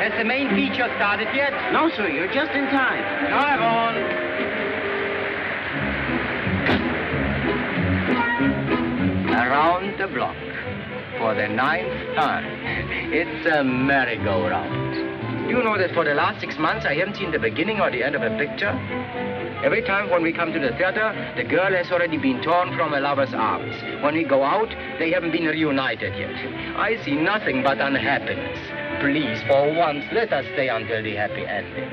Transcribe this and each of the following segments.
Has the main feature started yet? No, sir, you're just in time. Drive on. Around the block for the 9th time. It's a merry-go-round. You know that for the last 6 months I haven't seen the beginning or the end of a picture? Every time when we come to the theater, the girl has already been torn from her lover's arms. When we go out, they haven't been reunited yet. I see nothing but unhappiness. Please, for once, let us stay until the happy ending.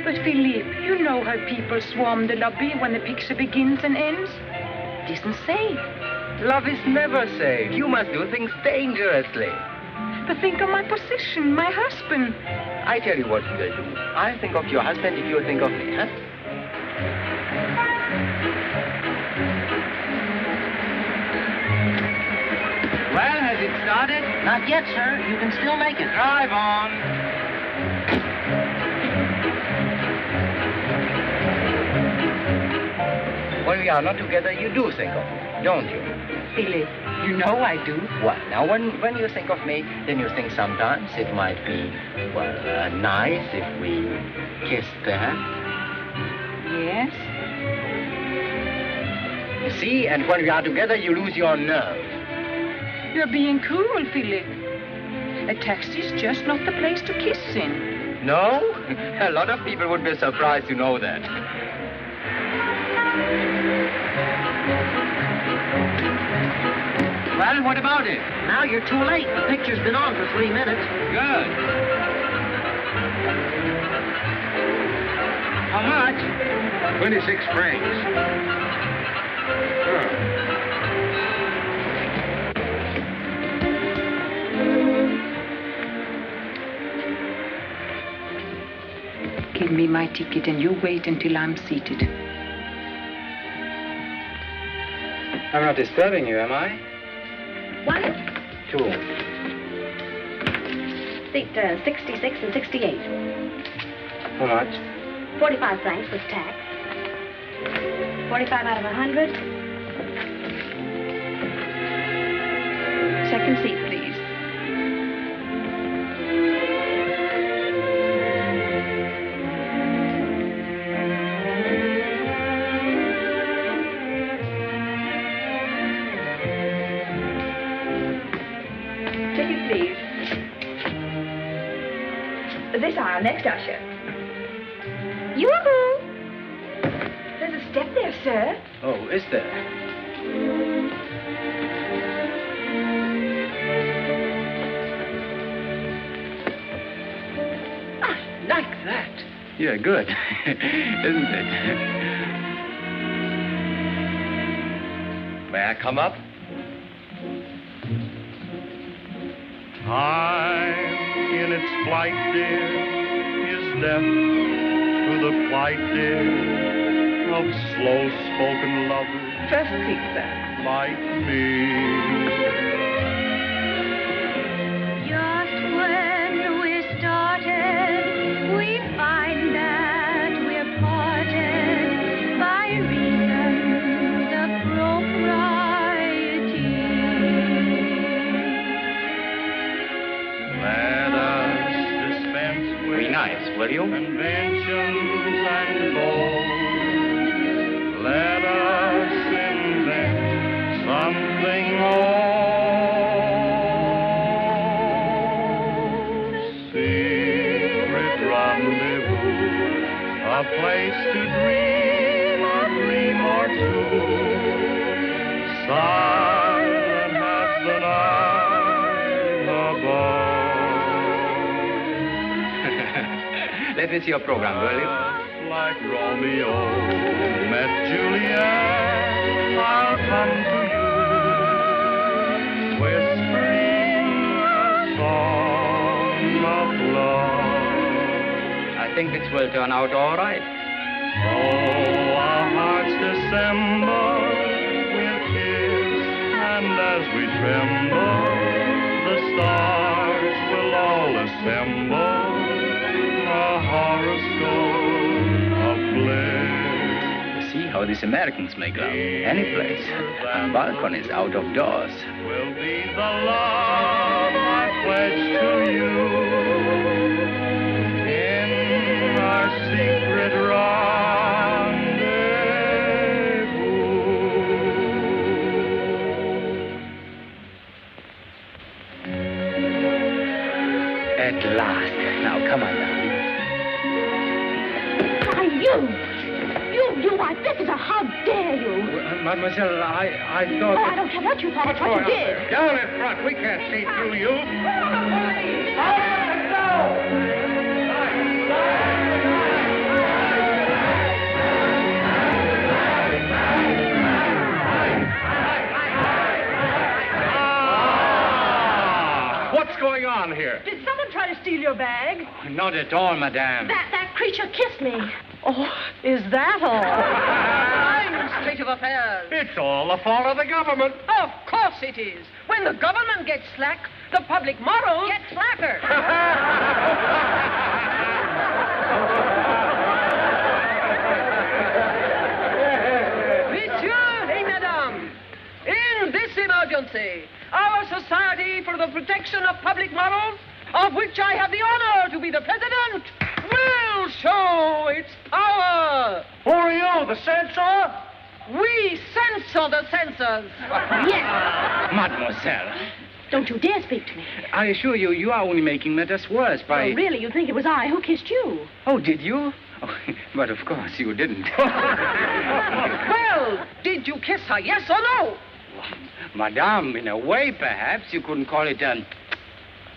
But, Philippe, you know how people swarm the lobby when the picture begins and ends. It isn't safe. Love is never safe. You must do things dangerously. But think of my position, my husband. I tell you what we'll do. I'll think of your husband if you think of me, huh? Well, has it started? Not yet, sir. You can still make it. Drive on. When we are not together, you do think of me, don't you? Philippe, you know I do. Well, now, when you think of me, then you think sometimes it might be, well, nice if we kissed there. Yes? You see, and when we are together, you lose your nerve. You're being cruel, Philippe. A taxi's just not the place to kiss in. No? A lot of people would be surprised to know that. Well, what about it? Now you're too late. The picture's been on for 3 minutes. Good. How much? 26 francs. Give me my ticket and you wait until I'm seated. I'm not disturbing you, am I? 1, 2. seat 66 and 68. How much? 45 francs with tax. 45 out of 100. Second seat, please. Ticket, please. This aisle, next usher. Yoo-hoo! There's a step there, sir. Oh, is there? I like that. Yeah, good. Isn't it? May I come up? Time in its flight, dear, is death to the flight, dear, of slow-spoken lovers First seat, sir. like me. Just when we started, we find that we're parted by reasons of propriety. Let us dispense with Be nice, will you? conventions and goals. Let us invent something old. Secret rendezvous, a place to dream a dream or two. Silent as the night above. Let me see your program, will you? Like Romeo met Juliet, I'll come to you, whispering a song of love. I think this will turn out all right. Oh, our hearts dissemble, we'll kiss, and as we tremble, the stars will all assemble. A horoscope of bliss. You see how these Americans make love. Any place. On balconies, out of doors. Will be the love I pledge to you. At last. Now, come on down. Why, why, visitor, how dare you? Mademoiselle, I Oh, thought... I don't care what you thought, it's what you did. Down in front. We can't see through you. What's going on here? Did someone try to steal your bag? Not at all, madame. That creature kissed me. Oh, is that all? Fine state of affairs. It's all the fault of the government. Of course it is. When the government gets slack, the public moral gets slacker. Monsieur et Madame, in this emergency, our Society for the Protection of Public Morals, of which I have the honor to be the president, will show its power. Who are you, the censor? We censor the censors. Yes. Mademoiselle, Don't you dare speak to me. I assure you, you are only making matters worse by... Oh, really, you think it was I who kissed you? Oh, did you? Oh, but of course you didn't. Well, did you kiss her, yes or no? Madame, in a way, perhaps, you couldn't call it an...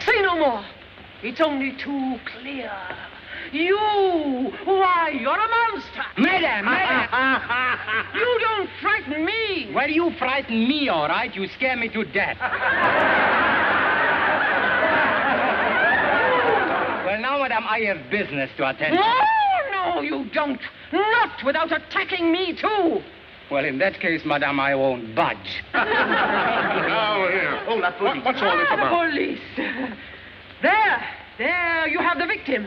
Say no more. It's only too clear. You, why, you're a monster. Madame! You don't frighten me. Well, you frighten me, all right. You scare me to death. Well, now, madame, I have business to attend to. No, you don't. Not without attacking me, too. Well, in that case, madame, I won't budge. Now, here. Hold up, police. What's all this The about? police. There, you have the victim.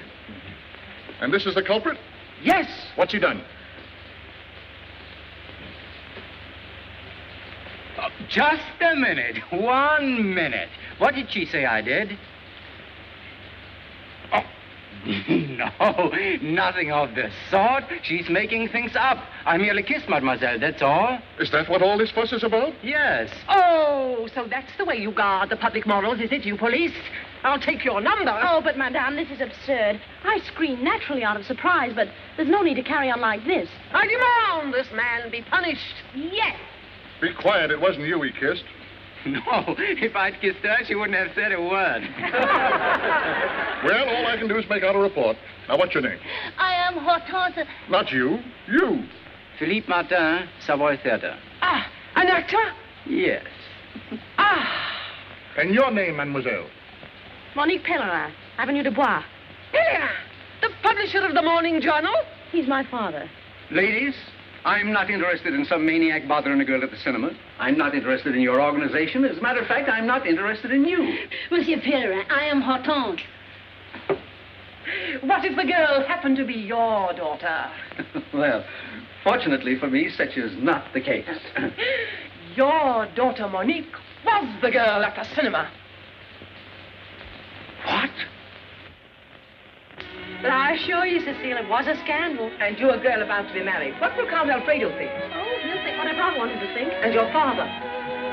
And this is the culprit? Yes. What's he done? Just a minute. 1 minute. What did she say I did? Oh, no, nothing of the sort. She's making things up. I merely kissed mademoiselle, that's all. Is that what all this fuss is about? Yes. Oh, so that's the way you guard the public morals, is it, you police? I'll take your number. Oh, but, madame, this is absurd. I screamed naturally out of surprise, but there's no need to carry on like this. I demand this man be punished. Yes. Be quiet. It wasn't you he kissed. No, if I'd kissed her, she wouldn't have said a word. Well, all I can do is make out a report. Now, what's your name? I am Hortense. Not you. You. Philippe Martin, Savoy Theatre. Ah, an actor? Yes. Ah, And your name, mademoiselle? Monique Pellerin, Avenue de Bois. here, the publisher of the Morning Journal. He's my father. Ladies, I'm not interested in some maniac bothering a girl at the cinema. I'm not interested in your organization. As a matter of fact, I'm not interested in you. Monsieur Pellerin, I am Hortense. What if the girl happened to be your daughter? Well, fortunately for me, such is not the case. Your daughter Monique was the girl at the cinema. What? But I assure you, Cecile, it was a scandal. And you're a girl about to be married. What will Count Alfredo think? Oh, he'll think whatever I want him to think. And your father?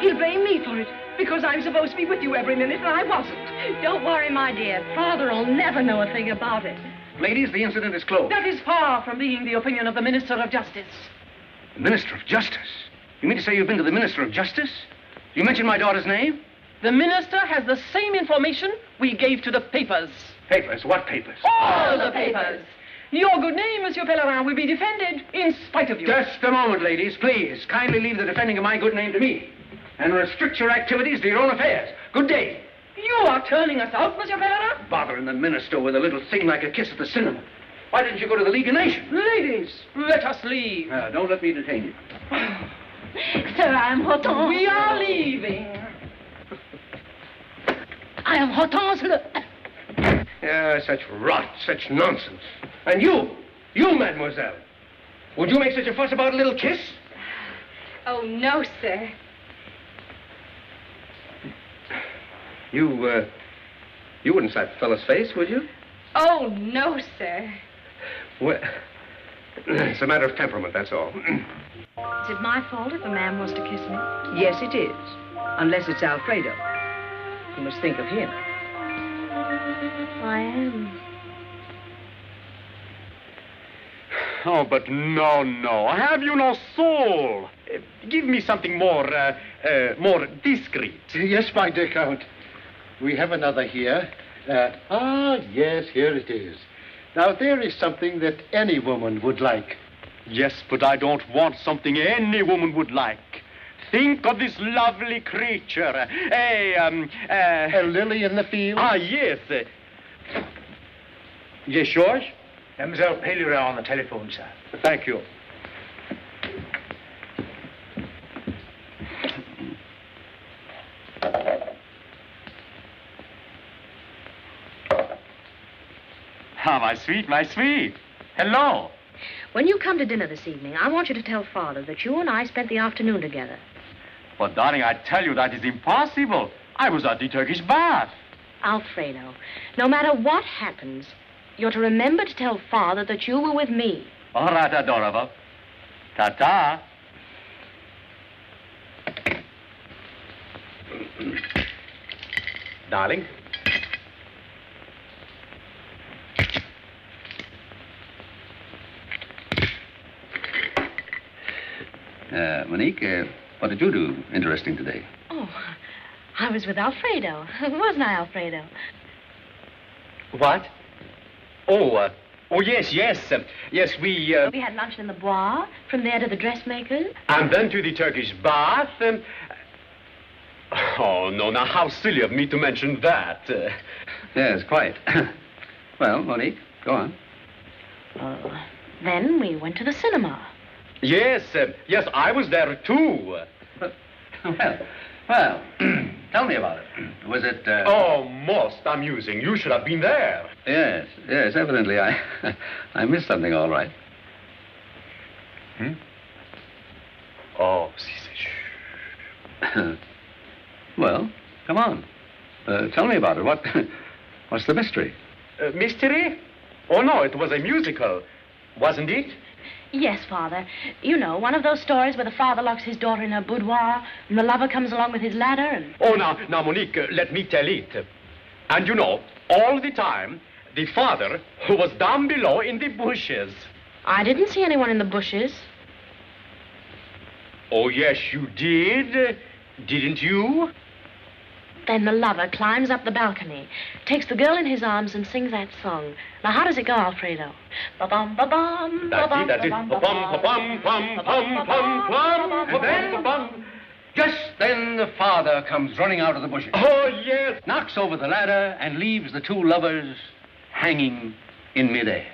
He'll blame me for it, because I'm supposed to be with you every minute, and I wasn't. Don't worry, my dear. Father'll never know a thing about it. Ladies, the incident is closed. That is far from being the opinion of the Minister of Justice. The Minister of Justice? You mean to say you've been to the Minister of Justice? You mentioned my daughter's name? The minister has the same information we gave to the papers. Papers? What papers? All the papers. Your good name, Monsieur Pellerin, will be defended in spite of you. Just a moment, ladies, please. Kindly leave the defending of my good name to me. And restrict your activities to your own affairs. Good day. You are turning us out, Monsieur Pellerin? Bothering the minister with a little thing like a kiss at the cinema. Why didn't you go to the League of Nations? Ladies, let us leave. Don't let me detain you. Sir, I am Hortense. We are leaving. I am Hortense Le... Yeah, such rot, such nonsense. And you, mademoiselle, would you make such a fuss about a little kiss? Oh, no, sir. You wouldn't slap a fellow's face, would you? Oh, no, sir. Well, it's a matter of temperament, that's all. Is it my fault if a man wants to kiss me? Yes, it is. Unless it's Alfredo. You must think of him. I am. Oh, but no. Have you no soul? Give me something more discreet. Yes, my dear Count. We have another here. Yes, here it is. Now, there is something that any woman would like. Yes, but I don't want something any woman would like. Think of this lovely creature. A lily in the field? Yes. Yes, George? Mademoiselle Paleyra on the telephone, sir. Thank you. My sweet. Hello. When you come to dinner this evening, I want you to tell Father that you and I spent the afternoon together. But, darling, I tell you that is impossible. I was at the Turkish bath. Alfredo, no matter what happens, you're to remember to tell Father that you were with me. All right, adorable. Ta-ta. Darling. Monique, what did you do interesting today? Oh, I was with Alfredo. Wasn't I, Alfredo? What? Yes. Yes, we... We had lunch in the Bois, from there to the dressmaker's. And then to the Turkish bath. Oh, no, now how silly of me to mention that. Yes, quite. Well, Monique, go on. Then we went to the cinema. Yes, I was there too. Well, tell me about it. Was it... Oh, most amusing. You should have been there. Yes, evidently I missed something, all right. Oh, Well, come on. Tell me about it. What's the mystery? Mystery? Oh, no, it was a musical, wasn't it? Yes, Father. You know, one of those stories where the father locks his daughter in her boudoir and the lover comes along with his ladder and... Oh, now, Monique, let me tell it. And you know, all the time, the father who was down below in the bushes. I didn't see anyone in the bushes. Oh, yes, you did. Didn't you? Then the lover climbs up the balcony, takes the girl in his arms and sings that song. Now, how does it go, Alfredo? Ba-bum, ba-bum, ba-bum, That's it. ba-bum, Ba-bum, ba-bum, pum, pum, pum, pum. And then, just then the father comes running out of the bushes. Oh, yes. Knocks over the ladder and leaves the two lovers hanging in midair.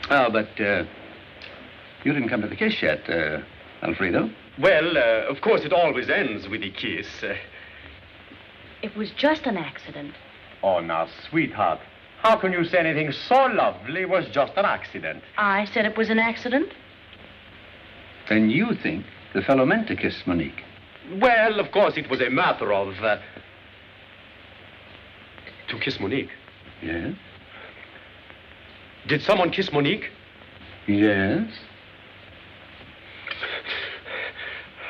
Oh, but you didn't come to the kiss yet, Alfredo. Well, of course, it always ends with a kiss. It was just an accident. Oh, now, sweetheart, how can you say anything so lovely was just an accident? I said it was an accident. Then you think the fellow meant to kiss Monique? Well, of course, it was a matter of... To kiss Monique? Yes. Did someone kiss Monique? Yes.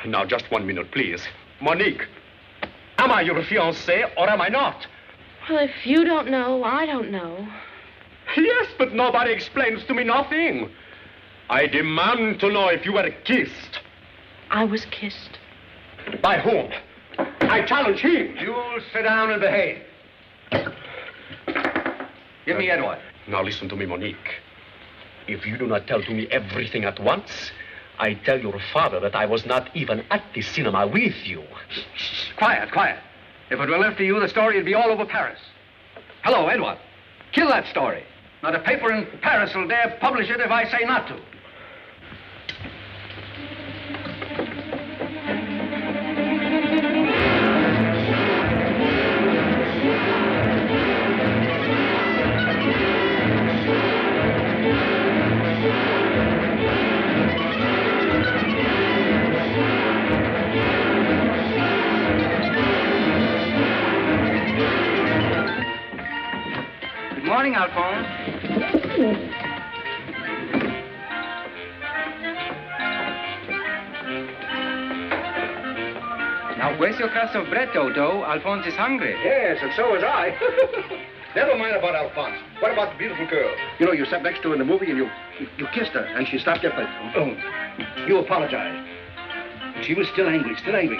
Now, just 1 minute, please. Monique, am I your fiancé or am I not? Well, if you don't know, I don't know. Yes, but nobody explains to me nothing. I demand to know if you were kissed. I was kissed. By whom? I challenge him. You'll sit down and behave. Give me Edward. Now listen to me, Monique. If you do not tell to me everything at once, I tell your father that I was not even at the cinema with you. Shh, quiet. If it were left to you, the story would be all over Paris. Hello, Edward. Kill that story. Not a paper in Paris will dare publish it if I say not to. Good morning, Alphonse. Now, where's your crust of bread, Toto? Alphonse is hungry. Yes, and so is I. Never mind about Alphonse. What about the beautiful girl? You know, you sat next to her in the movie and you kissed her, and she stopped your plate. Oh, you apologized. She was still angry,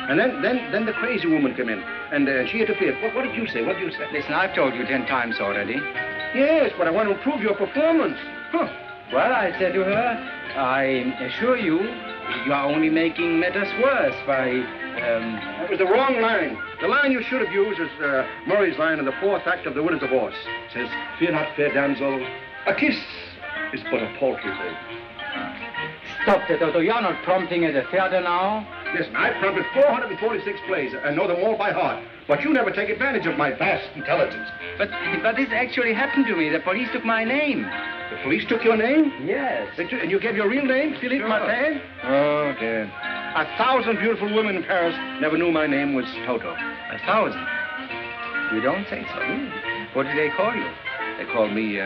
And then the crazy woman came in, and she interfered. What did you say? Listen, I've told you 10 times already. Yes, but I want to improve your performance. Huh. Well, I said to her, I assure you, you are only making matters worse by, That was the wrong line. The line you should have used is Murray's line in the 4th act of The Winter's Divorce. It says, "Fear not, fair damsel, a kiss is but a paltry thing." Stop it, Toto. You're not prompting at the theater now. Listen, I've prompted 446 plays and know them all by heart. But you never take advantage of my vast intelligence. But this actually happened to me. The police took my name. The police took your name? Yes. And you gave your real name, Philippe Martin? Oh, dear. 1,000 beautiful women in Paris never knew my name was Toto. 1,000? You don't say so. What did they call you? They called me,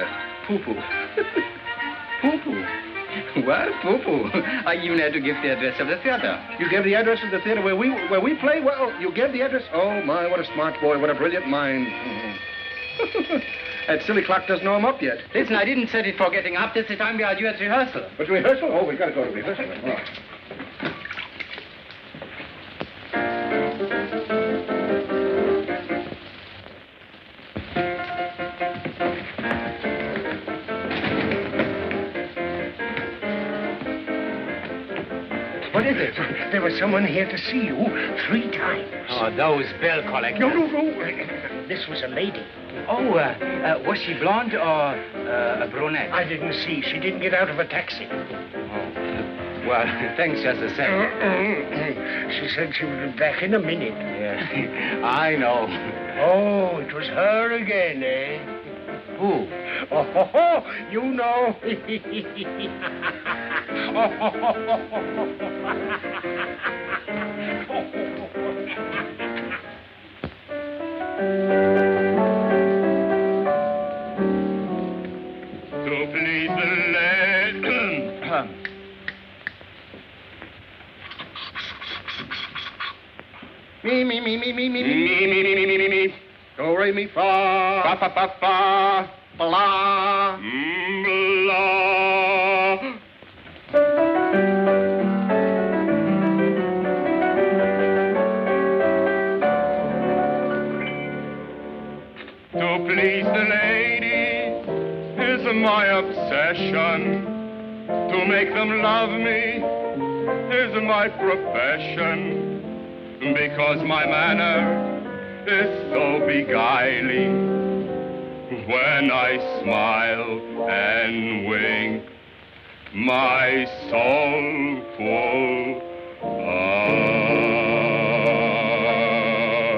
Poo-Poo. Poo-Poo? Well, Poo-Poo, I even had to give the address of the theater. You gave the address of the theater where we play? Well, you gave the address? Oh, my, what a smart boy. What a brilliant mind. That silly clock doesn't know I'm up yet. Listen, I didn't set it for getting up. This is the time we are due at rehearsal. But rehearsal? Oh, we've got to go to rehearsal. All right. What is it? There was someone here to see you 3 times. Oh, those bell collectors. No. This was a lady. Oh, was she blonde or a brunette? I didn't see. She didn't get out of a taxi. Oh. Well, thanks just the same. She said she would be back in a minute. Yeah, I know. Oh, it was her again, eh? Who? Oh, you know. To please the lady. Me. Do, re, mi, fa. Fa, blah. Blah. To please the lady is my obsession. To make them love me is my profession. Because my manner is so beguiling. When I smile and wink, my soulful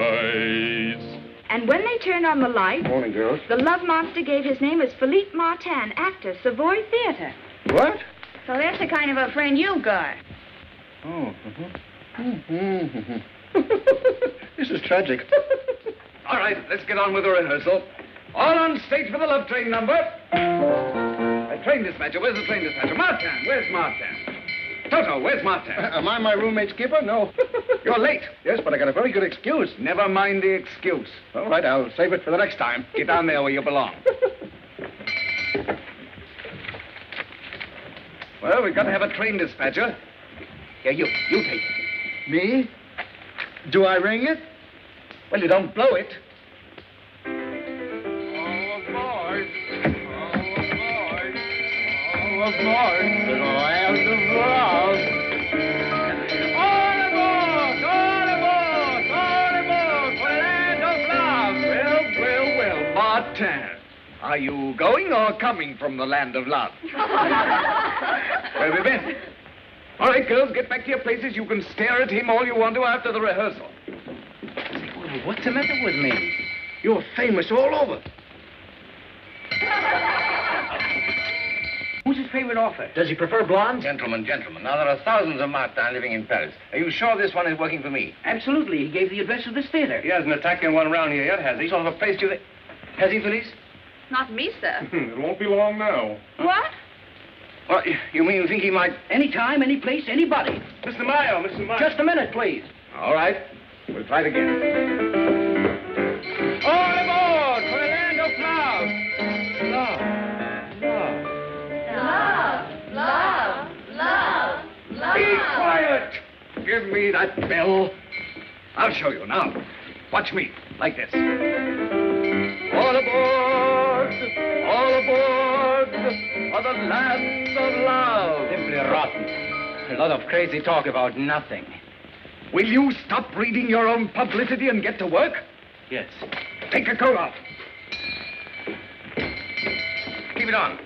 eyes. And when they turned on the light, Morning, girls. the love monster gave his name as Philippe Martin, actor, Savoy Theater. What? So that's the kind of a friend you've got. Oh, This is tragic. All right, let's get on with the rehearsal. All on stage for the love train number. Train dispatcher, where's the train dispatcher? Martin, where's Martin? Toto, where's Martin? Am I my roommate skipper? No. You're late. Yes, but I got a very good excuse. Never mind the excuse. All right, I'll save it for the next time. Get down there where you belong. Well, we've got to have a train dispatcher. Here, you take it. Me? Do I ring it? Well, you don't blow it. All aboard the land of love. All aboard for the land of love. Well, Martin. Are you going or coming from the land of love? Where have you been? All right, girls, get back to your places. You can stare at him all you want to after the rehearsal. What's the matter with me? You're famous all over. Who's his favorite author? Does he prefer blondes? Gentlemen. Now, there are thousands of Martin living in Paris. Are you sure this one is working for me? Absolutely. He gave the address of this theater. He hasn't attacked anyone around here yet, has he? Sort of a place you... Has he, Felice? Not me, sir. It won't be long now. What? Well, you mean you think he might... Any time, any place, anybody. Mr. Mayo. Just a minute, please. All right. We'll try it again. All aboard for the land of love. Be quiet! Give me that bell. I'll show you now. Watch me, like this. All aboard! All aboard for the land of love. Simply rotten. A lot of crazy talk about nothing. Will you stop reading your own publicity and get to work? Yes. Take your coat off. Keep it on.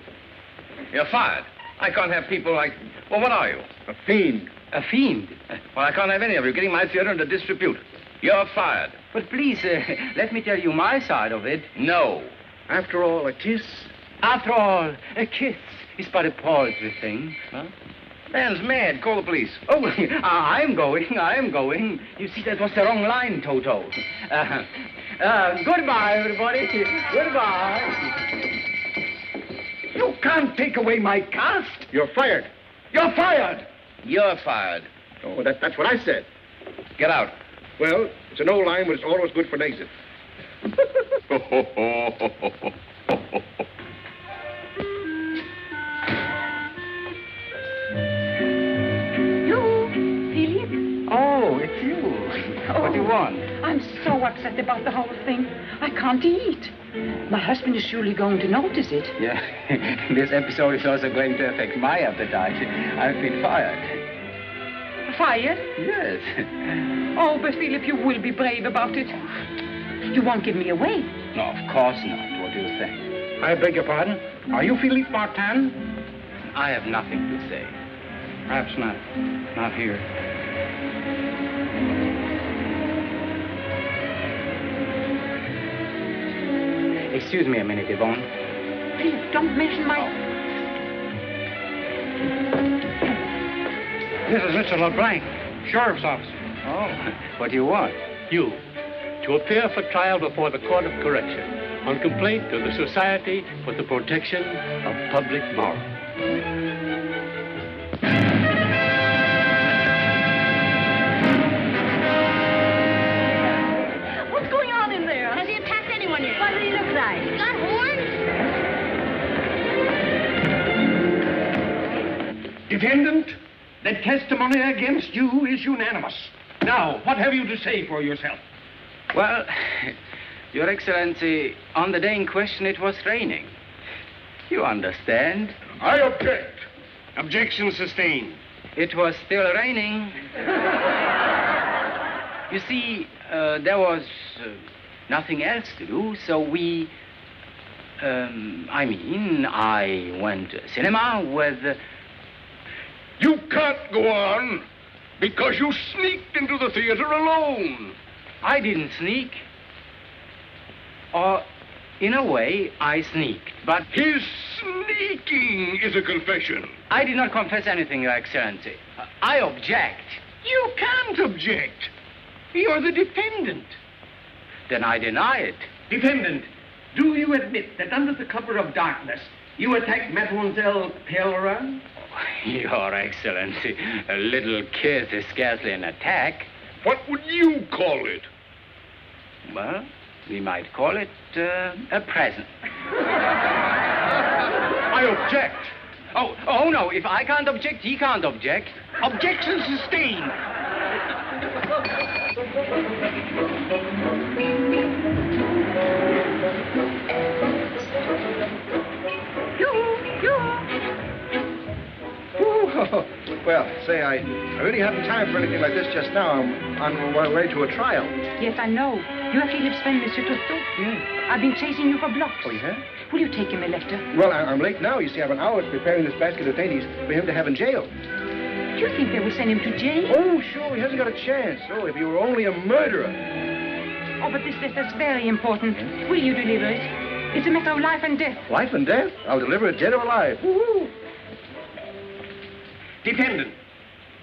You're fired. I can't have people like... Well, what are you? A fiend. A fiend? Well, I can't have any of you getting my theater into disrepute. You're fired. But please, let me tell you my side of it. No. After all, a kiss? After all, a kiss is but a paltry thing. Huh? Man's mad. Call the police. Oh, I'm going. You see, that was the wrong line, Toto. Goodbye, everybody. Goodbye. You can't take away my cast. You're fired. You're fired. You're fired. Oh, that's what I said. Get out. Well, it's an old line, but it's always good for an exit. Oh, it's you. What do you want? I'm so upset about the whole thing. I can't eat. My husband is surely going to notice it. Yeah, this episode is also going to affect my appetite. I've been fired. Fired? Yes. Oh, but Philip, you will be brave about it. You won't give me away. No, of course not. What do you think? I beg your pardon? Are you Philippe Martin? I have nothing to say. Perhaps not. Not here. Excuse me a minute, Yvonne. Philip, don't mention my... This is Mr. LeBlanc, sheriff's officer. Oh, what do you want? You, to appear for trial before the Court of Correction on complaint of the Society for the Protection of Public Morals. What's going on in there? Has he attacked anyone yet? What does he look like? He's got horns? Defendant, the testimony against you is unanimous. Now, what have you to say for yourself? Well, Your Excellency, on the day in question, it was raining. You understand? I object. Objection sustained. It was still raining. You see, there was nothing else to do, so I went to cinema with... You can't go on because you sneaked into the theater alone. I didn't sneak. Or, in a way, I sneaked, but... His sneaking is a confession. I did not confess anything, Your Excellency. I object. You can't object. You're the defendant. Then I deny it. Defendant, do you admit that under the cover of darkness, you attacked Mademoiselle Pellerin? Your Excellency, a little kiss is scarcely an attack. What would you call it? Well, we might call it a present. I object. Oh, no, if I can't object, he can't object. Objection sustained. Well, say, I really haven't time for anything like this just now. I'm on my way to a trial. Yes, I know. You are Philip's friend, Monsieur Toto. Yes. I've been chasing you for blocks. Oh, yeah? Will you take him a letter? Well, I'm late now. You see, I have an hour preparing this basket of dainties for him to have in jail. Do you think they will send him to jail? Oh, sure. He hasn't got a chance. Oh, if he were only a murderer. Oh, but this letter's very important. Will you deliver it? It's a matter of life and death. Life and death? I'll deliver it dead or alive. Woo-hoo. Defendant,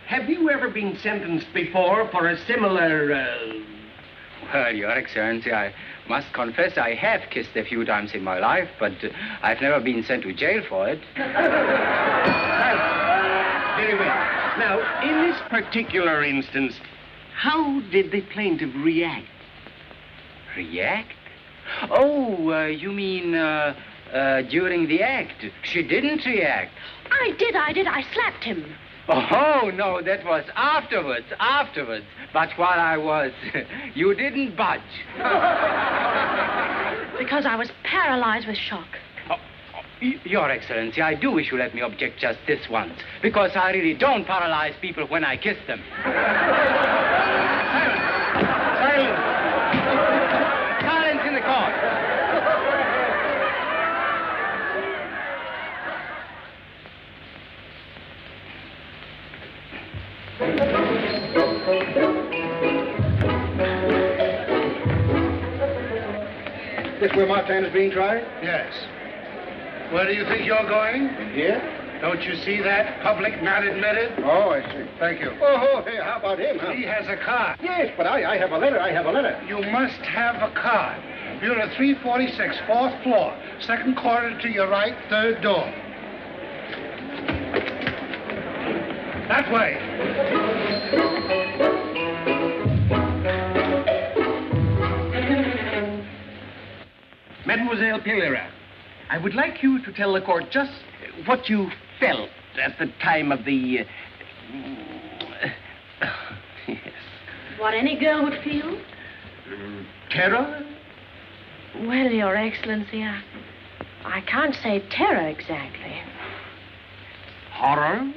have you ever been sentenced before for a similar, Well, Your Excellency, I must confess I have kissed a few times in my life, but I've never been sent to jail for it. Very well. Now, in this particular instance, How did the plaintiff react? React? Oh, you mean during the act? She didn't react. I did. I slapped him. Oh, no, that was afterwards. But while I was, you didn't budge. Because I was paralyzed with shock. Your Excellency, I do wish you let me object just this once, because I really don't paralyze people when I kiss them. Silence! Silence in the court! This where Martin is being tried? Yes. Where do you think you're going? Here? Don't you see that? Public not admitted? Oh, I see. Thank you. Oh, hey, how about him, huh? He has a card. Yes, but I have a letter. You must have a card. Bureau 346, 4th floor. Second corridor to your right, third door. That way. Mademoiselle Pereira, I would like you to tell the court just what you felt at the time of the... yes. What any girl would feel? Terror? Well, Your Excellency, I can't say terror exactly. Horror?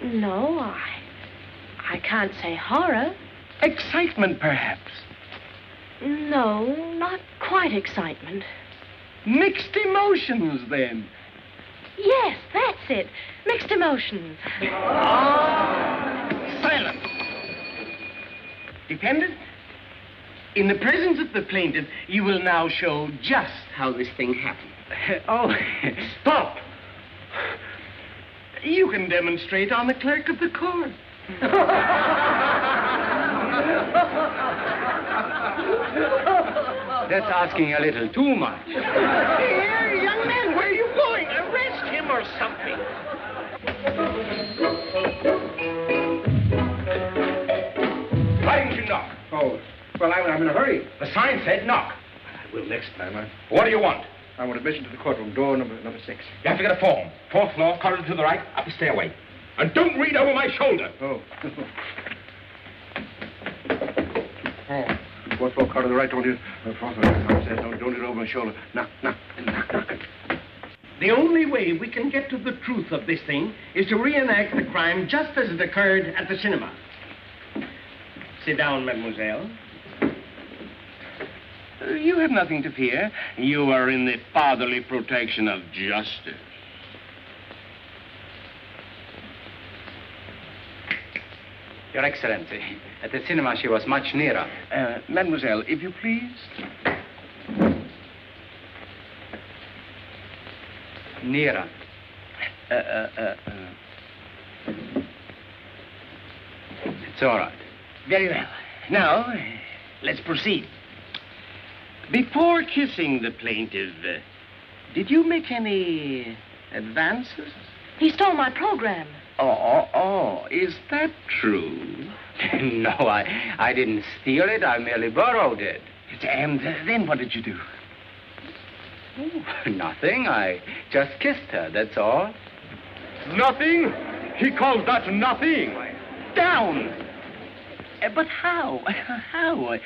No, I can't say horror. Excitement, perhaps? No, not quite excitement. Mixed emotions, then? Yes, that's it. Mixed emotions. Silence. Defendant, in the presence of the plaintiff, you will now show just how this thing happened. Oh, Stop! You can demonstrate on the clerk of the court. that's asking a little too much. Here, young man, where are you going? Arrest him or something. Why didn't you knock? Oh, well, I'm in a hurry. The sign said knock. I will next time. What do you want? I want admission to the courtroom, door number 6. You have to get a form. 4th floor, corridor to the right, up the stairway. And don't read over my shoulder. Oh. Oh. 4th floor, corridor to the right, don't read it over my shoulder. Knock. The only way we can get to the truth of this thing is to reenact the crime just as it occurred at the cinema. Sit down, mademoiselle. You have nothing to fear. You are in the fatherly protection of justice. Your Excellency, at the cinema she was much nearer. Mademoiselle, if you please. Nearer. It's all right. Very well. Now, let's proceed. Before kissing the plaintiff, did you make any advances? He stole my program. Oh, is that true? No, I didn't steal it. I merely borrowed it. And then what did you do? Oh, nothing. I just kissed her, that's all. Nothing? He calls that nothing. Down! But how? How?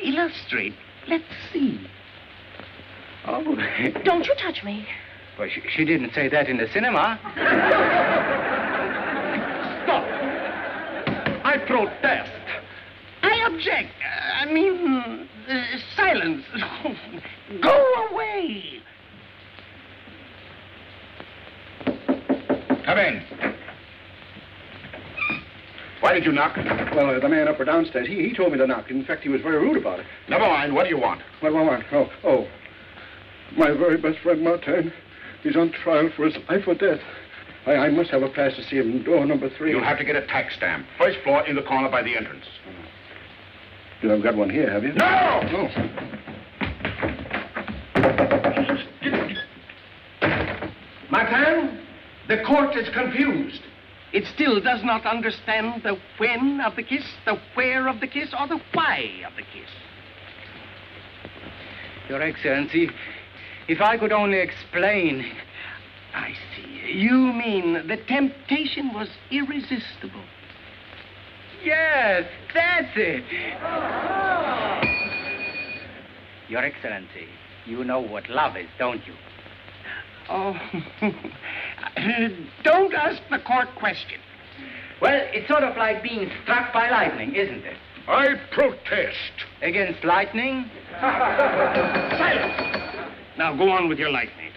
Illustrate. Let's see. Oh. Don't you touch me. Well, she didn't say that in the cinema. Stop. I protest. I object. Silence. Go away. Come in. Why did you knock? Well, the man up or downstairs, he told me to knock. In fact, he was very rude about it. Never mind. What do you want? What do I want? Oh. My very best friend, Martin. He's on trial for his life or death. I must have a pass to see him. Door number 3. You'll have to get a tax stamp. 1st floor in the corner by the entrance. You haven't got one here, have you? No! Martin, the court is confused. it still does not understand the when of the kiss, the where of the kiss, or the why of the kiss. Your Excellency, if I could only explain. I see. You mean the temptation was irresistible? Yes, that's it. Your Excellency, you know what love is, don't you? Oh, don't ask the court question. Well, it's sort of like being struck by lightning, isn't it? I protest. Against lightning? Silence! Now, go on with your lightning.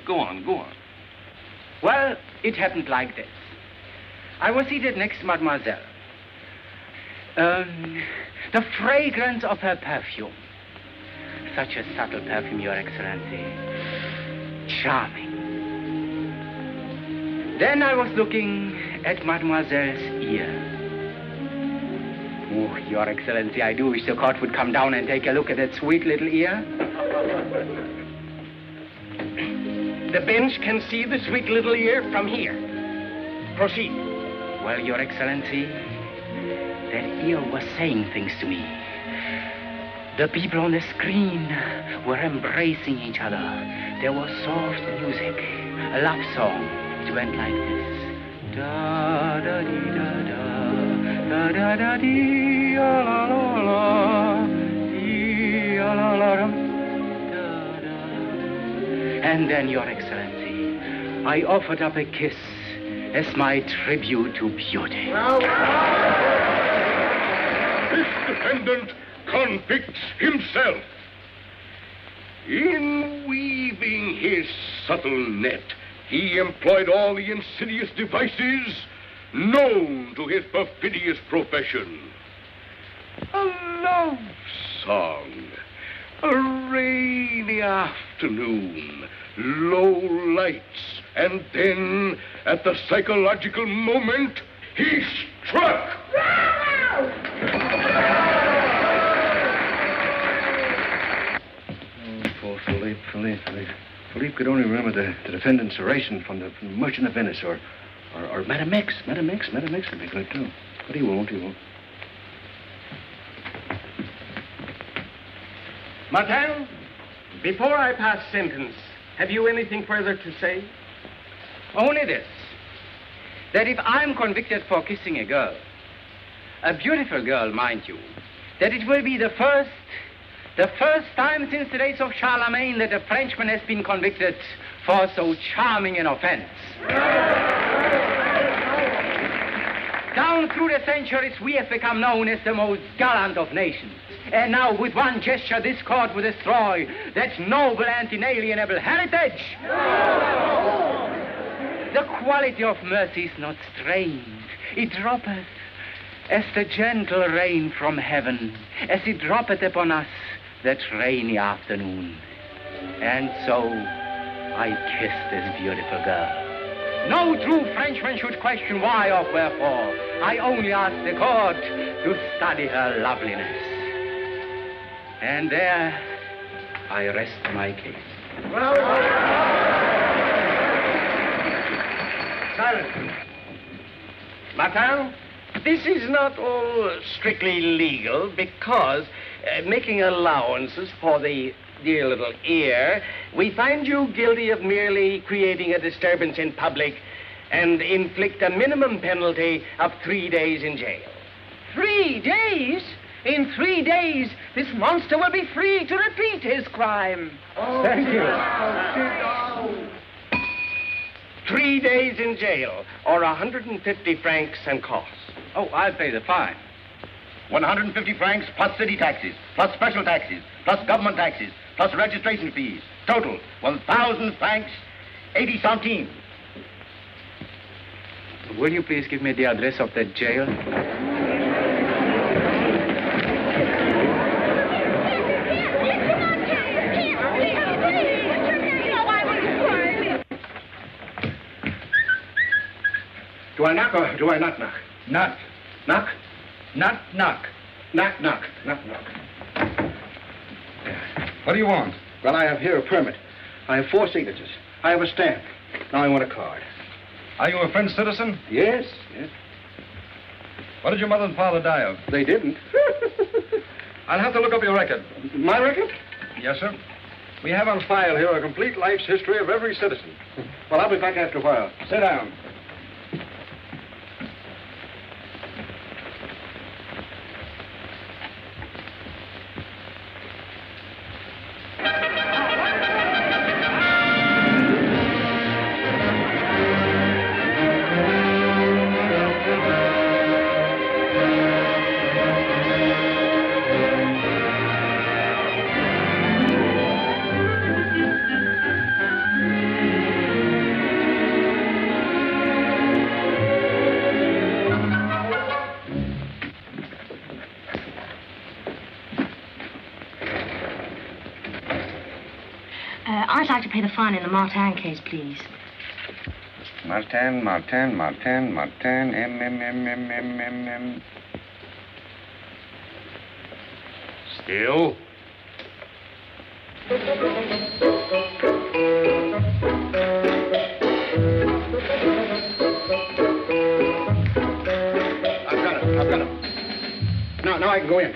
Go on. Well, it happened like this. I was seated next to Mademoiselle. The fragrance of her perfume. Such a subtle perfume, Your Excellency. Charming. Then I was looking at Mademoiselle's ear. Oh, Your Excellency, I do wish the court would come down and take a look at that sweet little ear. The bench can see the sweet little ear from here. Proceed. Well, Your Excellency, that ear was saying things to me. The people on the screen were embracing each other. There was soft music, a love song. It went like this. Da-da-dee-da-da, da-da-da-dee, la-la-la, dee-la-la-la-dum. And then, Your Excellency, I offered up a kiss as my tribute to beauty. This defendant convicts himself. In weaving his subtle net, he employed all the insidious devices known to his perfidious profession. A love song. A rainy afternoon, low lights, and then, at the psychological moment, he struck. Oh, poor Philippe. Philippe could only remember the defendant's oration from the Merchant of Venice, or Madame X. Madame X would be good, too. But he won't. Martin, before I pass sentence, have you anything further to say? Only this. That if I'm convicted for kissing a girl, a beautiful girl, mind you, that it will be the first time since the days of Charlemagne that a Frenchman has been convicted for so charming an offense. Down through the centuries, we have become known as the most gallant of nations. And now, with one gesture, this court will destroy that noble and inalienable heritage. The quality of mercy is not strange. It droppeth as the gentle rain from heaven, as it droppeth upon us that rainy afternoon. And so, I kissed this beautiful girl. No true Frenchman should question why or wherefore. I only ask the court to study her loveliness. And there, I rest my case. Silence. Martin, this is not all strictly legal because, making allowances for the dear little ear, we find you guilty of merely creating a disturbance in public and inflict a minimum penalty of 3 days in jail. 3 days? In 3 days, this monster will be free to repeat his crime. Oh, thank you. 3 days in jail, or 150 francs and costs. Oh, I'll pay the fine. 150 francs plus city taxes, plus special taxes, plus government taxes, plus registration fees. Total, 1,000 francs, 80 centimes. Will you please give me the address of that jail? Do I knock or do I not knock? Knock. Knock? Knock, knock. Knock. Yeah. What do you want? Well, I have here a permit. I have 4 signatures. I have a stamp. Now I want a card. Are you a French citizen? Yes, yes. What did your mother and father die of? They didn't. I'll have to look up your record. My record? Yes, sir. We have on file here a complete life's history of every citizen. Well, I'll be back after a while. Sit down. I'd like to pay the fine in the Martin case, please. Martin, M. Still? I've got him. Now I can go in.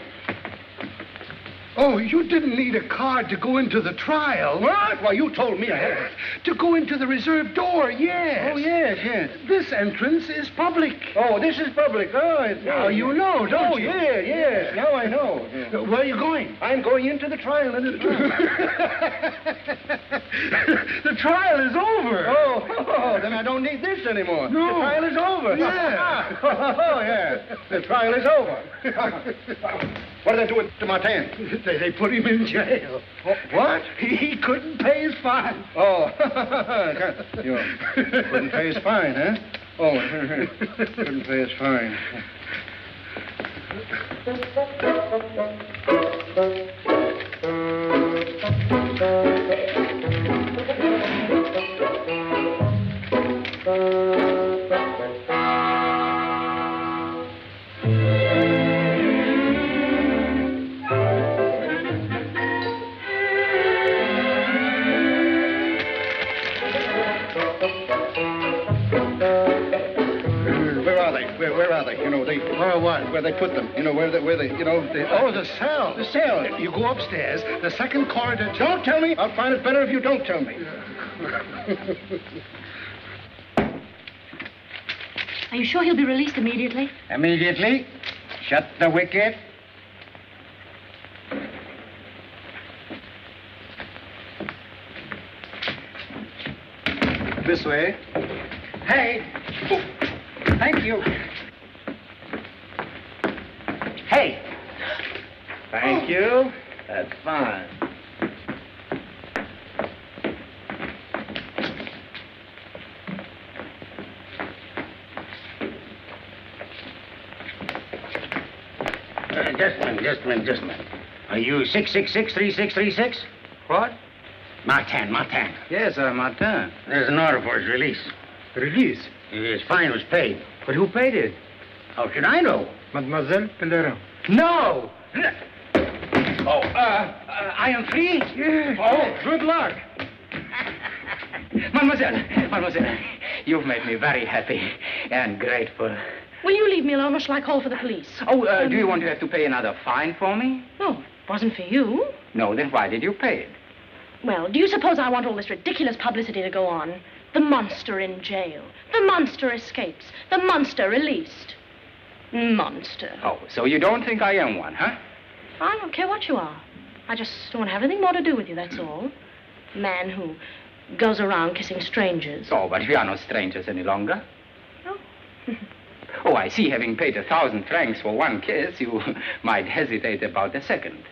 Oh, you didn't need a card to go into the trial. What? Why, you told me ahead. To go into the reserved door, yes. Oh, yes, yes. This entrance is public. Oh, this is public. Oh, Now you know, don't you? Oh, yes. Now I know. Where are you going? I'm going into the trial. The trial is over. Oh, then I don't need this anymore. No. The trial is over. Yeah. Oh, yeah. The trial is over. What did they do to Martin? They put him in jail. What? He couldn't pay his fine. Oh, you couldn't pay his fine, huh? Oh, couldn't pay his fine. Where are they? You know, Where what? Where they put them. You know, where they Oh, the cell. The cell. You go upstairs, the second corridor. Don't tell me. I'll find it better if you don't tell me. Are you sure he'll be released immediately? Immediately. Shut the wicket. This way. Hey. Thank you. Hey. Thank you. That's fine. Just a minute. Are you 666-3636? What? Martin. Yes, Martin. There's an order for his release. Release? His fine was paid. But who paid it? How should I know? Mademoiselle Pellerin. No! Oh, I am free? Yes. Oh, good luck. Mademoiselle, you've made me very happy and grateful. Will you leave me alone, or shall I call for the police? Oh, do you want to have to pay another fine for me? No, it wasn't for you. No, then why did you pay it? Well, do you suppose I want all this ridiculous publicity to go on? The monster in jail. The monster escapes. The monster released. Monster. Oh, so you don't think I am one, huh? I don't care what you are. I just don't want to have anything more to do with you, that's all. Man who goes around kissing strangers. Oh, but we are not strangers any longer. Oh. Oh, I see. Having paid 1,000 francs for one kiss, you might hesitate about the second.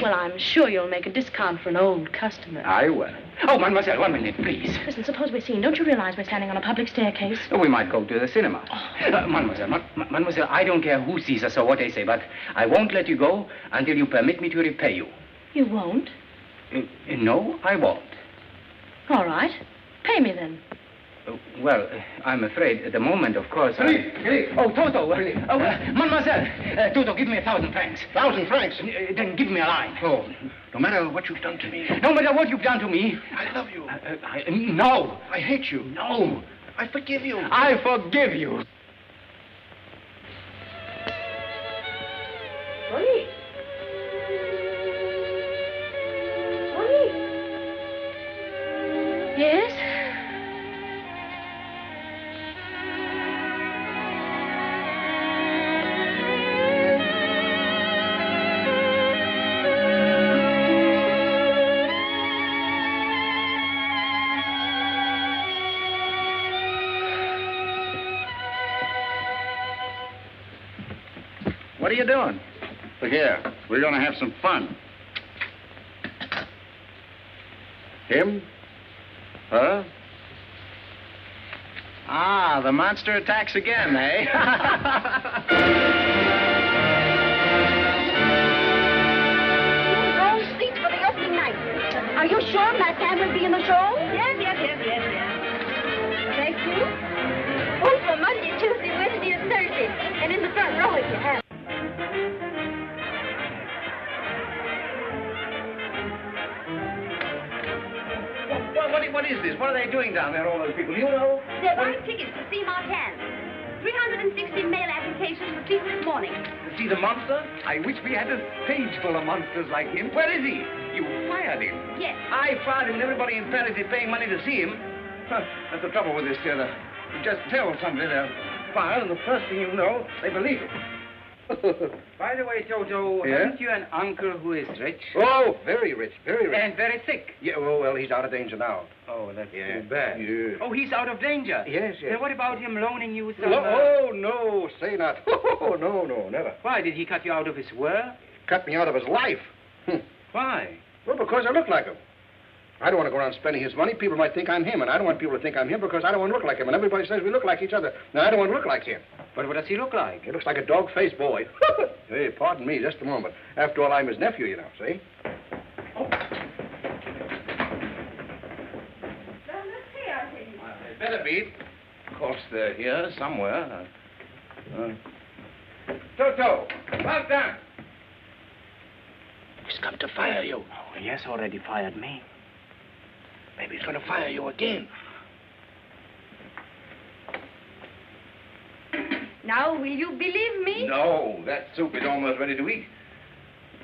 Well, I'm sure you'll make a discount for an old customer. I will. Oh, mademoiselle, 1 minute, please. Listen, suppose we're seen. Don't you realize we're standing on a public staircase? Oh, we might go to the cinema. Mademoiselle, I don't care who sees us or what they say, but I won't let you go until you permit me to repay you. You won't? No, I won't. All right. Pay me then. Well, I'm afraid at the moment, of course. Philippe. Oh, Toto. Mademoiselle. Toto, give me 1,000 francs. 1,000 francs? Then give me a line. Oh, no matter what you've done to me. No matter what you've done to me. I love you. No. I hate you. No. I forgive you. I forgive you. Ronnie. Ronnie. Yes? What are you doing? Look here, we're going to have some fun. Him? Her? Ah, the monster attacks again, eh? Wrong seats for the opening night. Are you sure Martin will be in the show? Yes. Thank you. Oh, for Monday, Tuesday, Wednesday, and Thursday. And in the front row if you have. What is this? What are they doing down there, all those people? You know? They're buying tickets to see Martin. 360 mail applications received this morning. To see the monster? I wish we had a stage full of monsters like him. Where is he? You fired him. Yes. I fired him, and everybody in Paris is paying money to see him. Huh, that's the trouble with this theater. You just tell somebody they're fired, and the first thing you know, they believe it. By the way, Toto, Yeah? haven't you an uncle who is rich? Oh, very rich, very rich. And very sick? Yeah, well, he's out of danger now. Oh, that's Yeah. too bad. Yeah. Oh, he's out of danger? Yes. Then what about him loaning you some... Oh, no, say not. Oh, no, never. Why, did he cut you out of his work? Cut me out of his life. Why? Well, because I look like him. I don't want to go around spending his money. People might think I'm him, and I don't want people to think I'm him because I don't want to look like him. And everybody says we look like each other. Now, I don't want to look like him. But what does he look like? He looks like a dog-faced boy. Hey, pardon me, just a moment. After all, I'm his nephew, you know, see? It better be. Of course, they're here somewhere. Toto, about down. He's come to fire you. Oh, he has already fired me. Maybe he's going to fire you again. Now, will you believe me? No, that soup is almost ready to eat.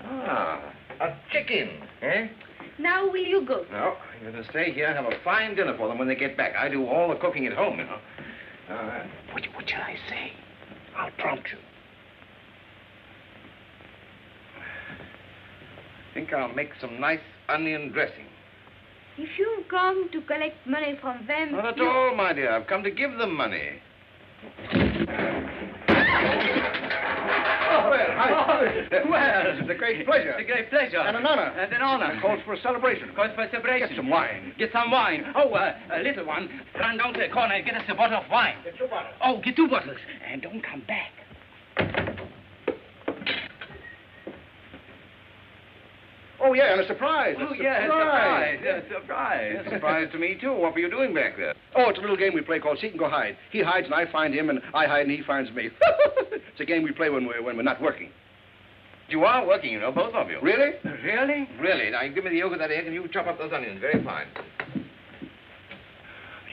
Ah, a chicken, eh? Now, will you go? No, you're going to stay here and have a fine dinner for them when they get back. I do all the cooking at home, you know. What shall I say? I'll prompt you. I think I'll make some nice onion dressing. If you come to collect money from them... Not at all, my dear. I've come to give them money. Well, it's a great pleasure. It's a great pleasure. And an honor. And an honor. It calls for a celebration. Calls for a celebration. Get some wine. Get some wine. Oh, a little one. Run down to the corner and get us a bottle of wine. Get 2 bottles. Oh, get 2 bottles. And don't come back. Oh, yeah, and a surprise. Oh, yeah, surprise. Yeah, surprise. Yeah, surprise to me, too. What were you doing back there? Oh, it's a little game we play called Seek and Go Hide. He hides and I find him, and I hide and he finds me. It's a game we play when we're not working. You are working, you know, both of you. Really? Really? Really. Now, give me the yolk of that egg and you chop up those onions. Very fine. Do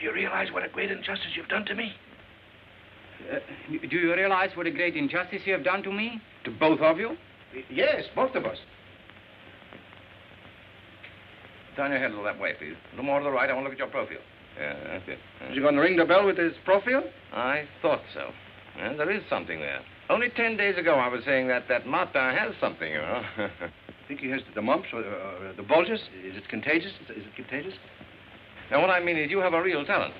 you realize what a great injustice you've done to me? Do you realize what a great injustice you have done to me? To both of you? Yes, both of us. Turn your head a little that way, please. A little more to the right. I want to look at your profile. Yeah, that's it. Is he going to ring the bell with his profile? I thought so. Yeah, there is something there. Only 10 days ago, I was saying that Martin has something, you know. Think he has the mumps or the bulges? Is it contagious? Is it contagious? Now, what I mean is you have a real talent.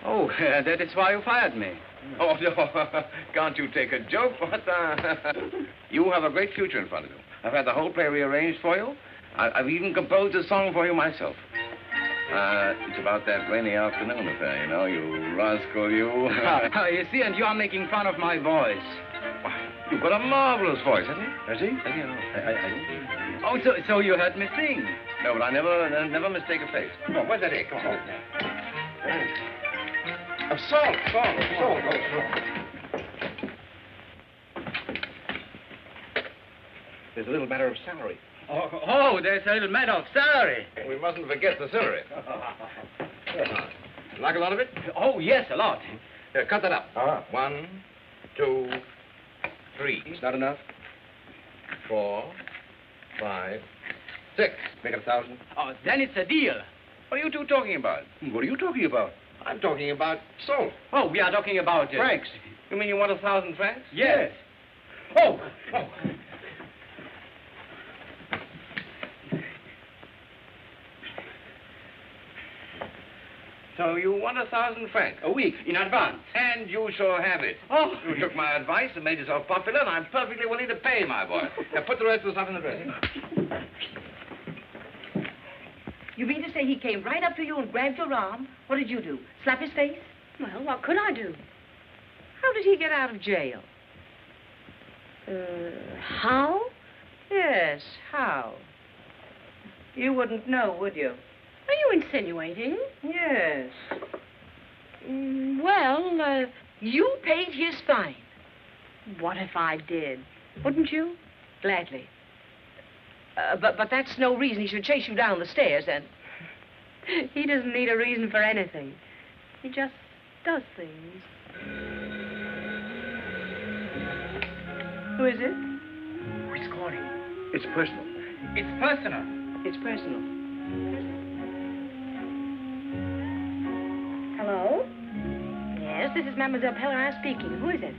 Oh, that is why you fired me. Oh, no. Can't you take a joke, Martin? You have a great future in front of you. I've had the whole play rearranged for you. I've even composed a song for you myself. It's about that rainy afternoon affair, you know, you rascal, you. You see, and you are making fun of my voice. Why, you've got a marvelous voice, hasn't he? Has he? Has he? I Oh, so you heard me sing? No, but I never mistake a face. Come on, where's that egg? Come on. Salt. There's a little matter of celery. Oh, there's a little matter of celery. We mustn't forget the celery. Like a lot of it? Oh, yes, a lot. Cut that up. 1, 2, 3. It's not enough. 4, 5, 6. Make it 1,000. Oh, then it's a deal. What are you two talking about? What are you talking about? I'm talking about salt. Oh, we are talking about... Francs. You mean you want 1,000 francs? Yes. Oh. So you want 1,000 francs? A week, in advance. And you shall have it. Oh. You took my advice and made yourself popular, and I'm perfectly willing to pay, my boy. Now, put the rest of the stuff in the dressing. You mean to say he came right up to you and grabbed your arm? What did you do? Slap his face? Well, what could I do? How did he get out of jail? How? Yes, how? You wouldn't know, would you? Are you insinuating? Yes. Well, You paid his fine. what if I did? Wouldn't you? Gladly. But that's no reason he should chase you down the stairs and... He doesn't need a reason for anything. He just does things. Who is it? Who's calling? It's personal. It's personal. It's personal. Hello? Yes, this is Mademoiselle Pellerin speaking. Who is it?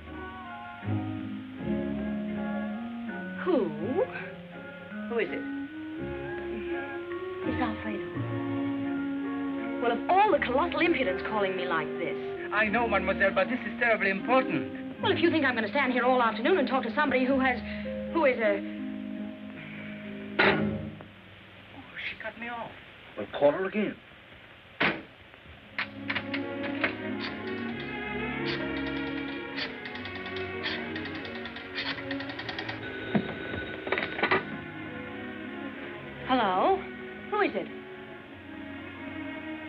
Who? Who is it? It's Alfredo. Well, of all the colossal impudence calling me like this. I know, mademoiselle, but this is terribly important. Well, if you think I'm going to stand here all afternoon and talk to somebody who is a... Oh, she cut me off. Well, call her again. Hello? Who is it?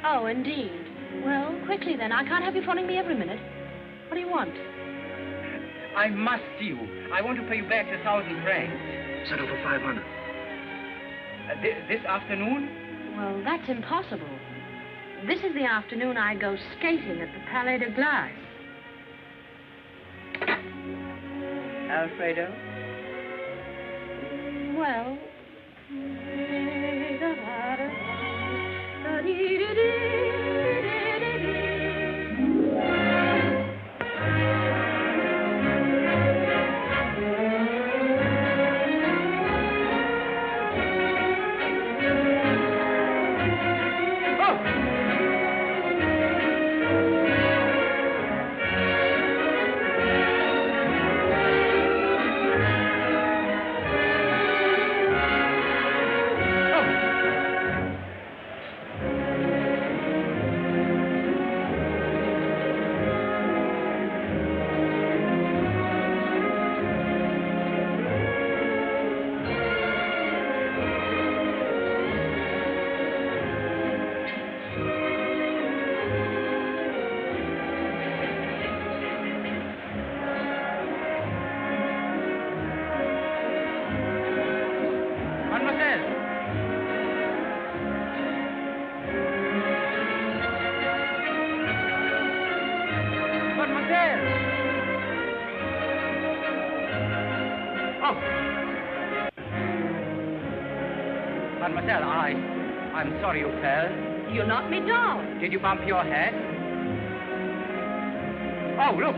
Oh, indeed. Well, quickly then. I can't have you phoning me every minute. What do you want? I must see you. I want to pay you back the 1,000 francs. Settle for 500. This afternoon? Well, that's impossible. This is the afternoon I go skating at the Palais de Glace. Alfredo? Well... Mademoiselle, I'm sorry you fell. You knocked me down. Did you bump your head? Oh, look.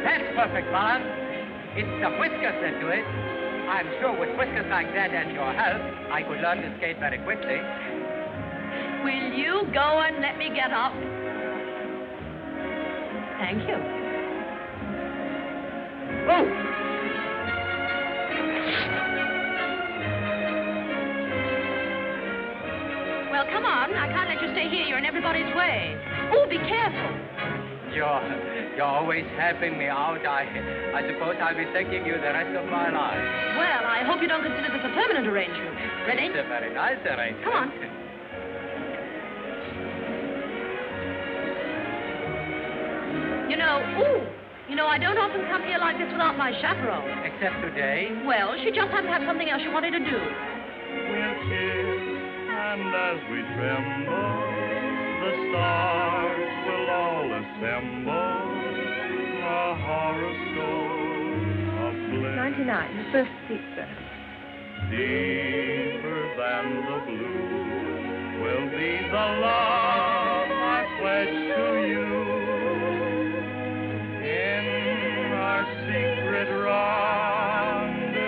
That's perfect balance. It's the whiskers that do it. I'm sure with whiskers like that and your help, I could learn to skate very quickly. Will you go and let me get up? Thank you. Oh! Well, come on. I can't let you stay here. You're in everybody's way. Oh, be careful. You're always helping me out. I suppose I'll be thanking you the rest of my life. Well, I hope you don't consider this a permanent arrangement. Ready? It's a very nice arrangement. Come on. You know, I don't often come here like this without my chaperone. Except today? Well, she just happened to have something else she wanted to do. We'll kiss And as we tremble, the stars will all assemble. A horoscope of bliss. 99, the first seat, sir. Deeper than the blue will be the love I pledge to you. In our secret rendezvous.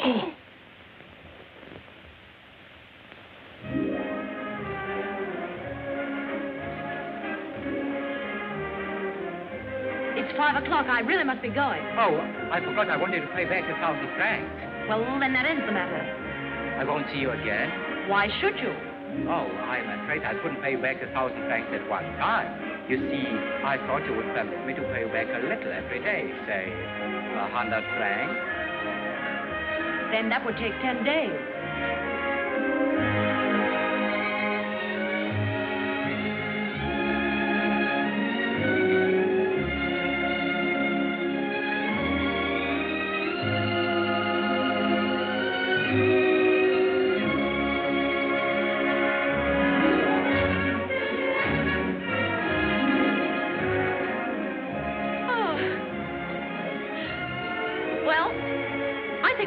Oh! It's 5 o'clock. I really must be going. Oh, I forgot I wanted to pay back 1,000 francs. Well, then that ends the matter. I won't see you again. Why should you? Oh, I'm afraid I couldn't pay you back 1,000 francs at one time. You see, I thought you would permit me to pay you back a little every day, say 100 francs. Then that would take 10 days.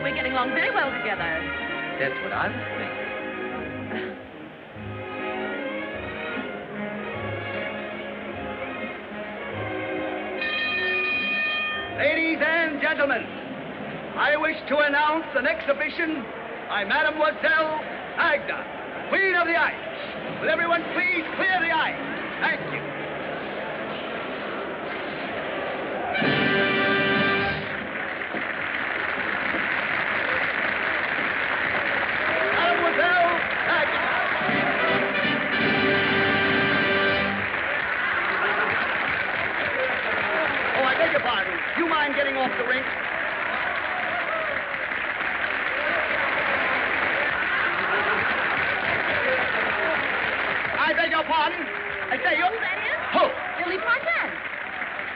We're getting along very well together. That's what I was thinking. Ladies and gentlemen, I wish to announce an exhibition by Mademoiselle Agda, Queen of the Ice. Will everyone please clear the ice? Thank you. Getting off the rink. I beg your pardon. I say you. Who that is? Who? Philippe Martin.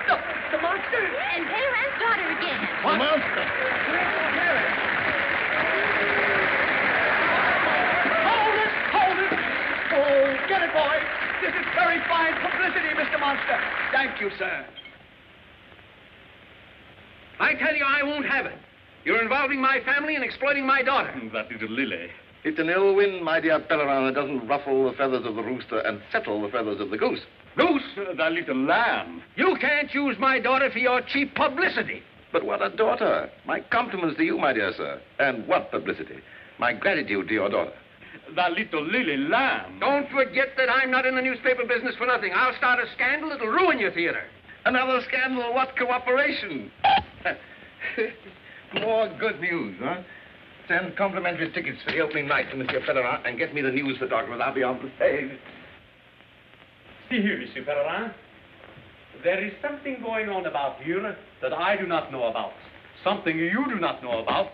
Look, the monster. And Peyron's daughter again. What? The monster. Hold it! Hold it! Oh, get it, boy. This is very fine publicity, Mr. Monster. Thank you, sir. I tell you, I won't have it. You're involving my family and exploiting my daughter. That little Lily. It's an ill wind, my dear Pelerin, that doesn't ruffle the feathers of the rooster and settle the feathers of the goose. Goose? That little lamb. You can't use my daughter for your cheap publicity. But what a daughter. My compliments to you, my dear sir. And what publicity. My gratitude to your daughter. That little Lily lamb. Don't forget that I'm not in the newspaper business for nothing. I'll start a scandal that'll ruin your theater. Another scandal? What cooperation? More good news, huh? Send complimentary tickets for the opening night to Monsieur Pelerin and get me the news photographer. I'll be on the stage. See here, Monsieur Pelerin. There is something going on about here that I do not know about. Something you do not know about,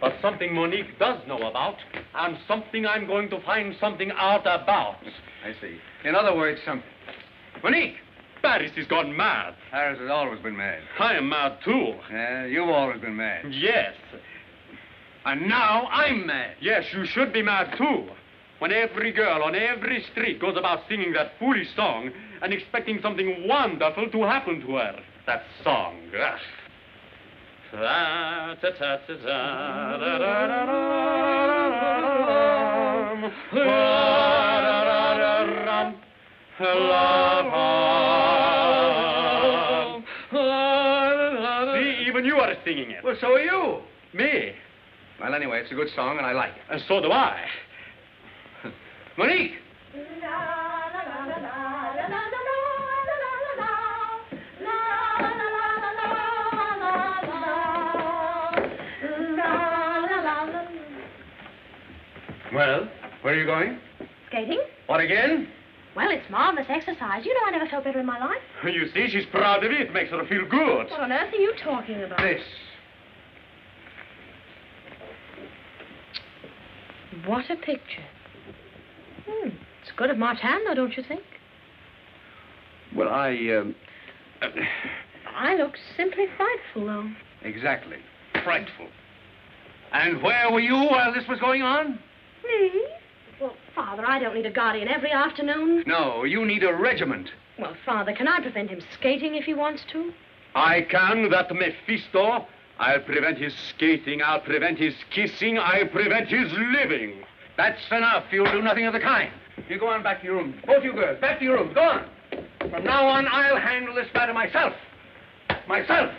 but something Monique does know about, and something I'm going to find something out about. I see. In other words, something. Monique! Paris has gone mad. Paris has always been mad. I am mad, too. You've always been mad. Yes. And now I'm mad. Yes, you should be mad, too. When every girl on every street goes about singing that foolish song and expecting something wonderful to happen to her. That song. Ugh. See, even you are singing it. Well, so are you. Me? Well, anyway, it's a good song, and I like it. And so do I. Monique! Well, where are you going? Skating? What again? Well, it's marvelous exercise. You know I never felt better in my life. You see, she's proud of it. It makes her feel good. What on earth are you talking about? This. What a picture. It's good of Martin, though, don't you think? Well, I look simply frightful, though. Exactly. Frightful. And where were you while this was going on? Me? Well, Father, I don't need a guardian every afternoon. No, you need a regiment. Well, Father, can I prevent him skating if he wants to? I can, that Mephisto. I'll prevent his skating, I'll prevent his kissing, I'll prevent his living. That's enough. You'll do nothing of the kind. You go on back to your room. Both you girls, back to your rooms. Go on. From now on, I'll handle this matter myself. Myself.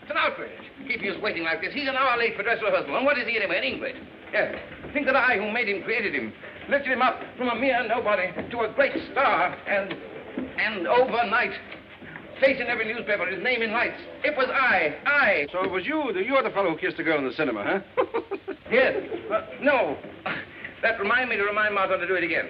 It's an outrage. Keeping us waiting like this. He's an hour late for dress rehearsal. And what is he anyway? An English. Yes. Think that I, who made him, created him, lifted him up from a mere nobody to a great star, and overnight, face in every newspaper, his name in lights. It was I. So it was you. You're the fellow who kissed the girl in the cinema, huh? Yes. No. That reminded me to remind Martin to do it again.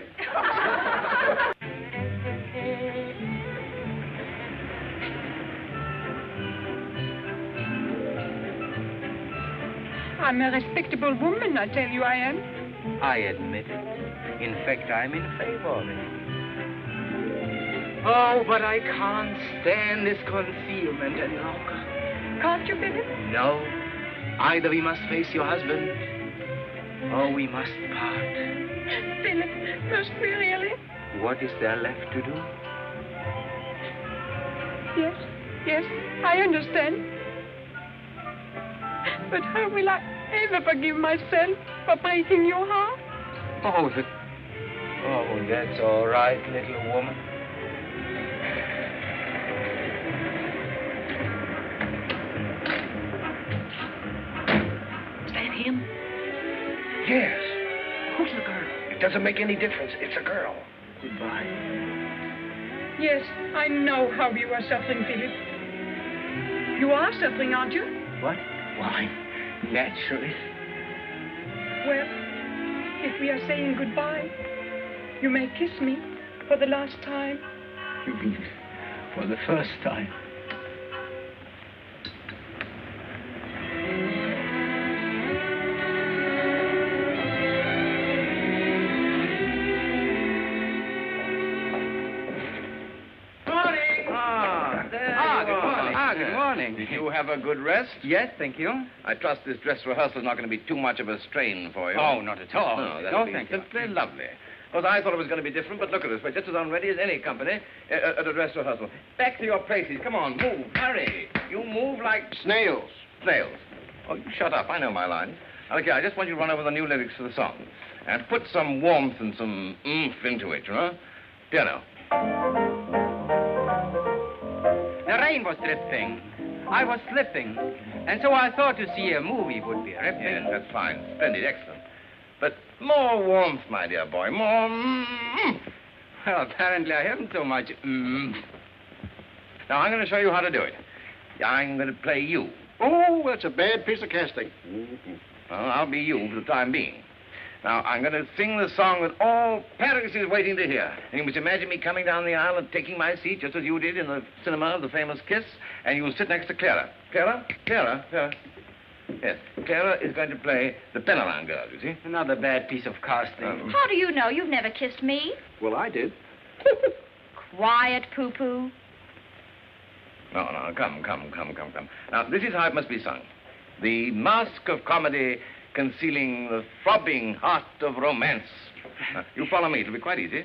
I'm a respectable woman, I tell you I am. I admit it. In fact, I'm in favor of it. Oh, but I can't stand this concealment any longer. Can't you, Philip? No. Either we must face your husband, or we must part. Philip, must we really? What is there left to do? Yes, I understand. But how will I ever forgive myself for breaking your heart? Oh, that's all right, little woman. Is that him? Yes. Who's the girl? It doesn't make any difference. It's a girl. Goodbye. Yes, I know how you are suffering, Philip. You are suffering, aren't you? What? Why, naturally. Well, if we are saying goodbye, you may kiss me for the last time. You mean for the first time? Did you have a good rest? Yes, thank you. I trust this dress rehearsal is not going to be too much of a strain for you. Oh, not at all. No, that'll be thank you. simply lovely. Because I thought it was going to be different, but look at us. We're just as unready as any company at a dress rehearsal. Back to your places. Come on, move. Hurry. You move like snails. Snails. Oh, you shut up. I know my lines. Okay, I just want you to run over the new lyrics for the song. And put some warmth and some oomph into it, you know? Piano. The rain was dripping. I was slipping. And so I thought to see a movie would be ripping. Yes, that's fine. Splendid, excellent. But more warmth, my dear boy. More Well, apparently I haven't so much Now, I'm going to show you how to do it. I'm going to play you. Oh, that's a bad piece of casting. Well, I'll be you for the time being. Now, I'm going to sing the song that all Paris is waiting to hear. And you must imagine me coming down the aisle and taking my seat, just as you did in the cinema of the famous Kiss, and you'll sit next to Clara. Clara? Yes, Clara is going to play the Penellan girl, you see? Another bad piece of casting. How do you know? You've never kissed me. Well, I did. Quiet, poo-poo. No, come. Now, this is how it must be sung. The mask of comedy concealing the throbbing heart of romance. Now, you follow me. It'll be quite easy.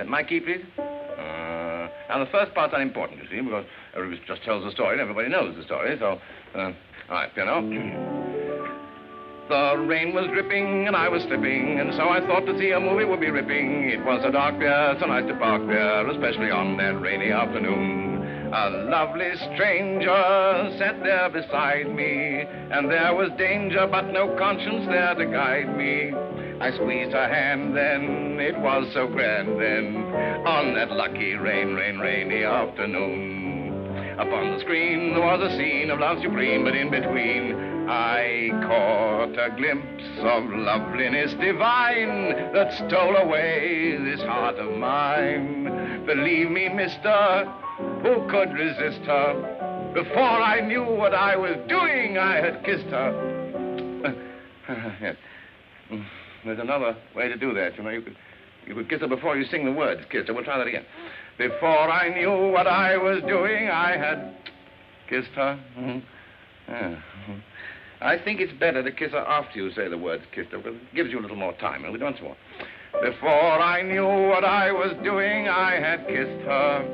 My key, please. Now, the first part's unimportant, you see, because it just tells the story, and everybody knows the story, so... all right, piano. The rain was dripping, and I was slipping, and so I thought to see a movie would be ripping. It was a dark pier, so nice to park there, especially on that rainy afternoon. A lovely stranger sat there beside me, and there was danger, but no conscience there to guide me. I squeezed her hand then, it was so grand then, on that lucky rainy afternoon. Upon the screen there was a scene of love supreme, but in between I caught a glimpse of loveliness divine that stole away this heart of mine. Believe me, mister, who could resist her? Before I knew what I was doing, I had kissed her. Yes. There's another way to do that, you know. You You could kiss her before you sing the words. Kiss her. We'll try that again. Before I knew what I was doing, I had kissed her. Yeah. I think it's better to kiss her after you say the words kissed her, because it gives you a little more time. And we'll do once more. Before I knew what I was doing, I had kissed her.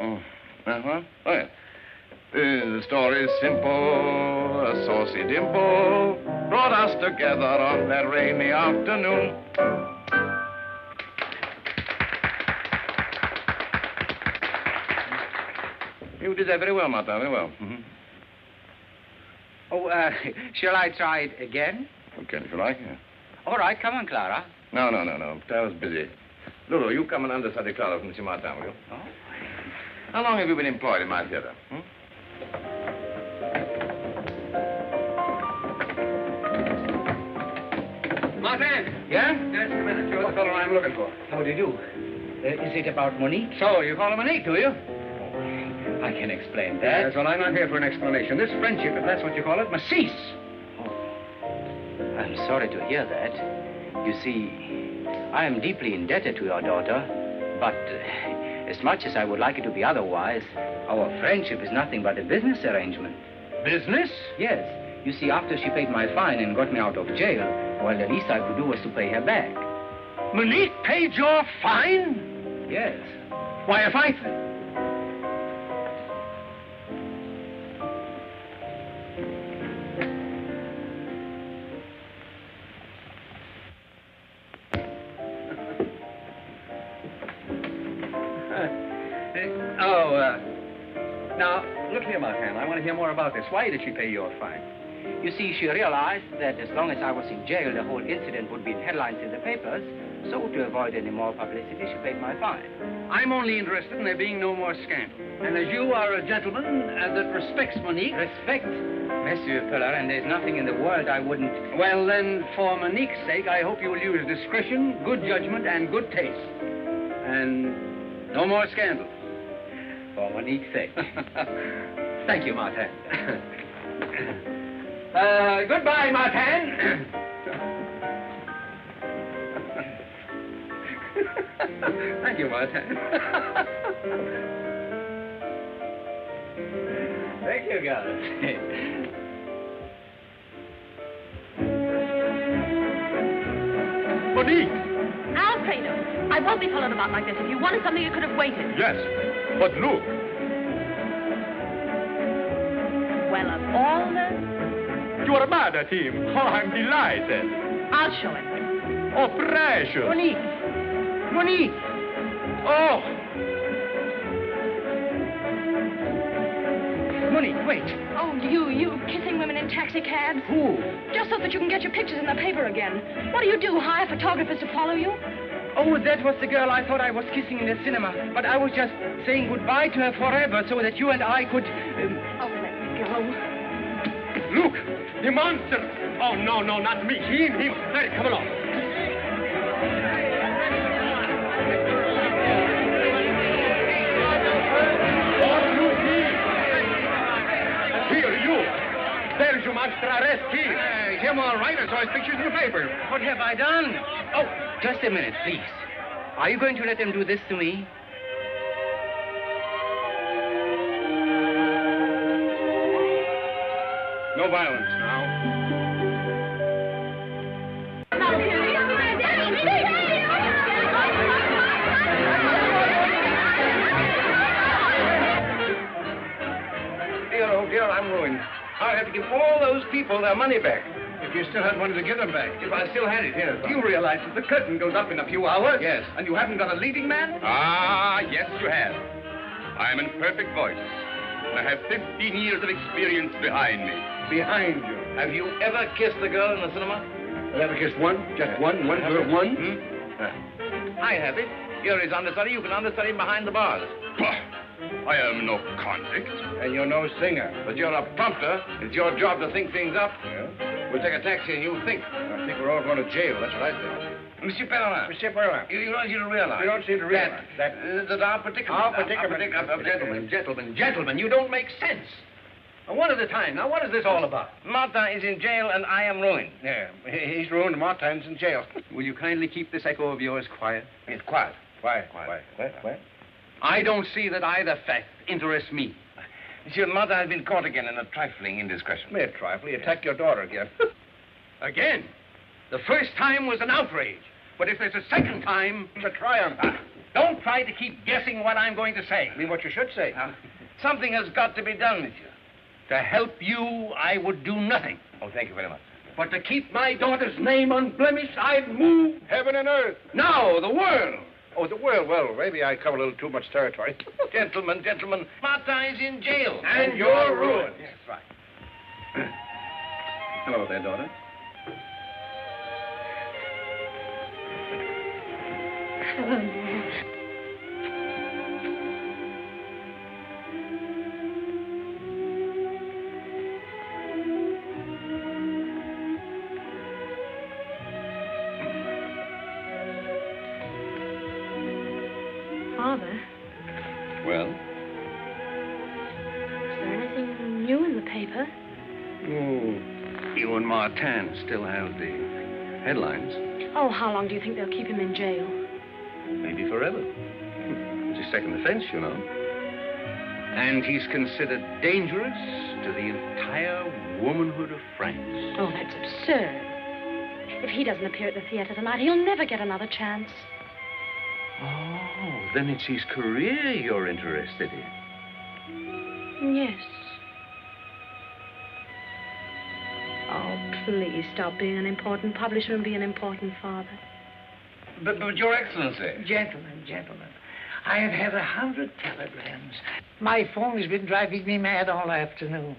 Oh, yeah. The story's simple. A saucy dimple brought us together on that rainy afternoon. You did that very well, Martha, very well. Oh, shall I try it again? Okay, if you like, yeah. All right, come on, Clara. No. Clara's busy. Lulu, you come and understudy Clara from M. Martin, will you? Oh. How long have you been employed in my theater? Martin! Yeah? Just a minute. You're the fellow I'm looking for. How do you do? Is it about Monique? So, you call her Monique, do you? I can explain that. Yes, well, I'm not here for an explanation. This friendship, if that's what you call it, must cease. I'm sorry to hear that. You see, I am deeply indebted to your daughter, but as much as I would like it to be otherwise, our friendship is nothing but a business arrangement. Business? Yes. You see, after she paid my fine and got me out of jail, well, the least I could do was to pay her back. Monique paid your fine? Yes. Why, if I... Now, look here, Martin. I want to hear more about this. Why did she pay your fine? You see, she realized that as long as I was in jail, the whole incident would be in headlines in the papers. So to avoid any more publicity, she paid my fine. I'm only interested in there being no more scandal. And as you are a gentleman that respects Monique... Respect? Monsieur Feller, and there's nothing in the world I wouldn't... Well, then, for Monique's sake, I hope you will use discretion, good judgment, and good taste. And no more scandal. For Monique's sake. Thank you, Martin. Goodbye, Martin. Thank you, Martin. Thank you, guys. Monique! Alfredo, I won't be followed about like this. If you wanted something, you could have waited. Yes, but look. Well, of all the... You are mad at him. Oh, I'm delighted. I'll show him. Oh, precious. Monique! Oh! Monique, wait. Oh, you kissing women in taxi cabs? Who? Just so that you can get your pictures in the paper again. What do? Hire photographers to follow you? Oh, that was the girl I thought I was kissing in the cinema. But I was just saying goodbye to her forever so that you and I could... Oh, let me go. Look! The monster! Oh, no, not me. Him. Hey, come along. There's your monster arrest here. Him all right. I saw his pictures in the paper. What have I done? Oh, just a minute, please. Are you going to let them do this to me? No violence now. Dear, I'm ruined. I'll have to give all those people their money back. If you still had money to give them back. If I still had it, here. You realize that the curtain goes up in a few hours? Yes. And you haven't got a leading man? Ah, yes, you have. I'm in perfect voice. I have 15 years of experience behind me. Behind you. Have you ever kissed a girl in the cinema? You ever kissed one? Just one girl, one? I have it. Here is understudy. You can understudy him behind the bars. Bah, I am no convict. And you're no singer. But you're a prompter. It's your job to think things up. Yeah? We'll take a taxi and you think. I think we're all going to jail. That's what I think. Monsieur Pellerin. Monsieur Pellerin. You don't seem to realize. You don't seem to realize that our predicament. Our predicament. Gentlemen, you don't make sense. One at a time. Now, what is this all about? Martin is in jail and I am ruined. Yeah, he's ruined. Martin's in jail. Will you kindly keep this echo of yours quiet? Yes, quiet. Quiet. I don't see that either fact interests me. Monsieur, Martin has been caught again in a trifling indiscretion. Mere trifle. He attacked your daughter again. Again? The first time was an outrage. But if there's a second time... It's a triumph. Don't try to keep guessing what I'm going to say. I mean what you should say. Something has got to be done, monsieur. To help you, I would do nothing. Oh, thank you very much. But to keep my daughter's name unblemished, I'd move... Heaven and earth. No, the world. Oh, the world. Well, maybe I cover a little too much territory. Gentlemen, Martin is in jail. And you're ruined. Yes, right. Hello there, daughter. Father, Well? is there anything new in the paper? Oh, you and Martin still have the headlines. Oh, how long do you think they'll keep him in jail? Maybe forever. It's his second offense, you know. And he's considered dangerous to the entire womanhood of France. Oh, that's absurd. If he doesn't appear at the theater tonight, he'll never get another chance. Oh, then it's his career you're interested in. Yes. Oh, please stop being an important publisher and be an important father. But Your Excellency. Gentlemen, I have had 100 telegrams. My phone has been driving me mad all afternoon.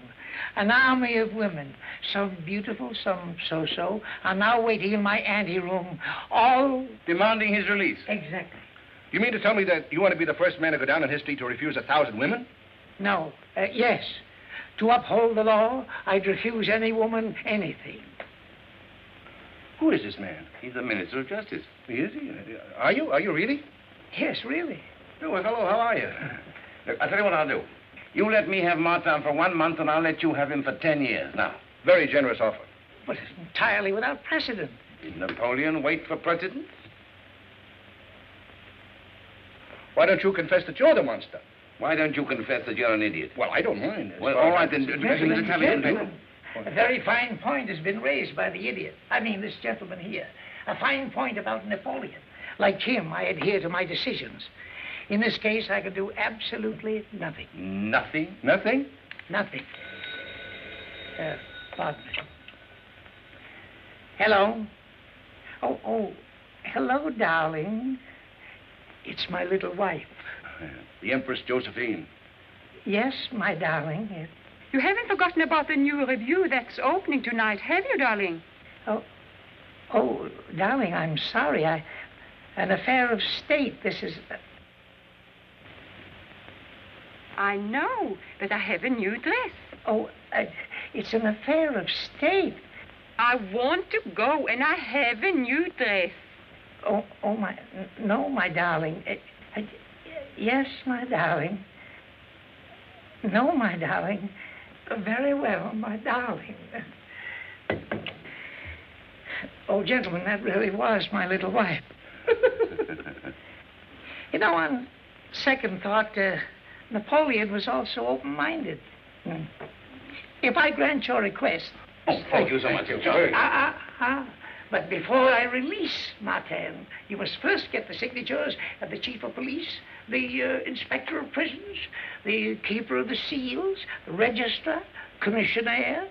An army of women, some beautiful, some so-so, are now waiting in my anteroom, all... Demanding his release. Exactly. You mean to tell me that you want to be the first man to go down in history to refuse 1,000 women? No, yes. To uphold the law, I'd refuse any woman anything. Who is this man? He's the Minister of Justice. Is he? Are you? Are you really? Yes, really. Oh, well, hello, how are you? Look, I'll tell you what I'll do. You let me have Martin for 1 month, and I'll let you have him for 10 years. Now. Very generous offer. But it's entirely without precedent. Did Napoleon wait for precedent? Why don't you confess that you're the monster? Why don't you confess that you're an idiot? Well, I don't mind. Well, all right, then. Gentlemen, a very fine point has been raised by the idiot. I mean, this gentleman here. A fine point about Napoleon. Like him, I adhere to my decisions. In this case, I can do absolutely nothing. Nothing? Nothing? Nothing. Pardon me. Hello? Oh, hello, darling. It's my little wife. The Empress Josephine. Yes, my darling. Yes. You haven't forgotten about the new review that's opening tonight, have you, darling? Oh, darling, I'm sorry. An affair of state. This is... I know, but I have a new dress. Oh, it's an affair of state. I want to go, and I have a new dress. Oh, my darling. Yes, my darling. No, my darling. Very well, my darling. Oh, gentlemen, that really was my little wife. You know, on second thought, Napoleon was also open-minded. If I grant your request... Oh, thank you so much. But before I release Martin, you must first get the signatures of the chief of police, the inspector of prisons, the keeper of the seals, the registrar, commissionaire.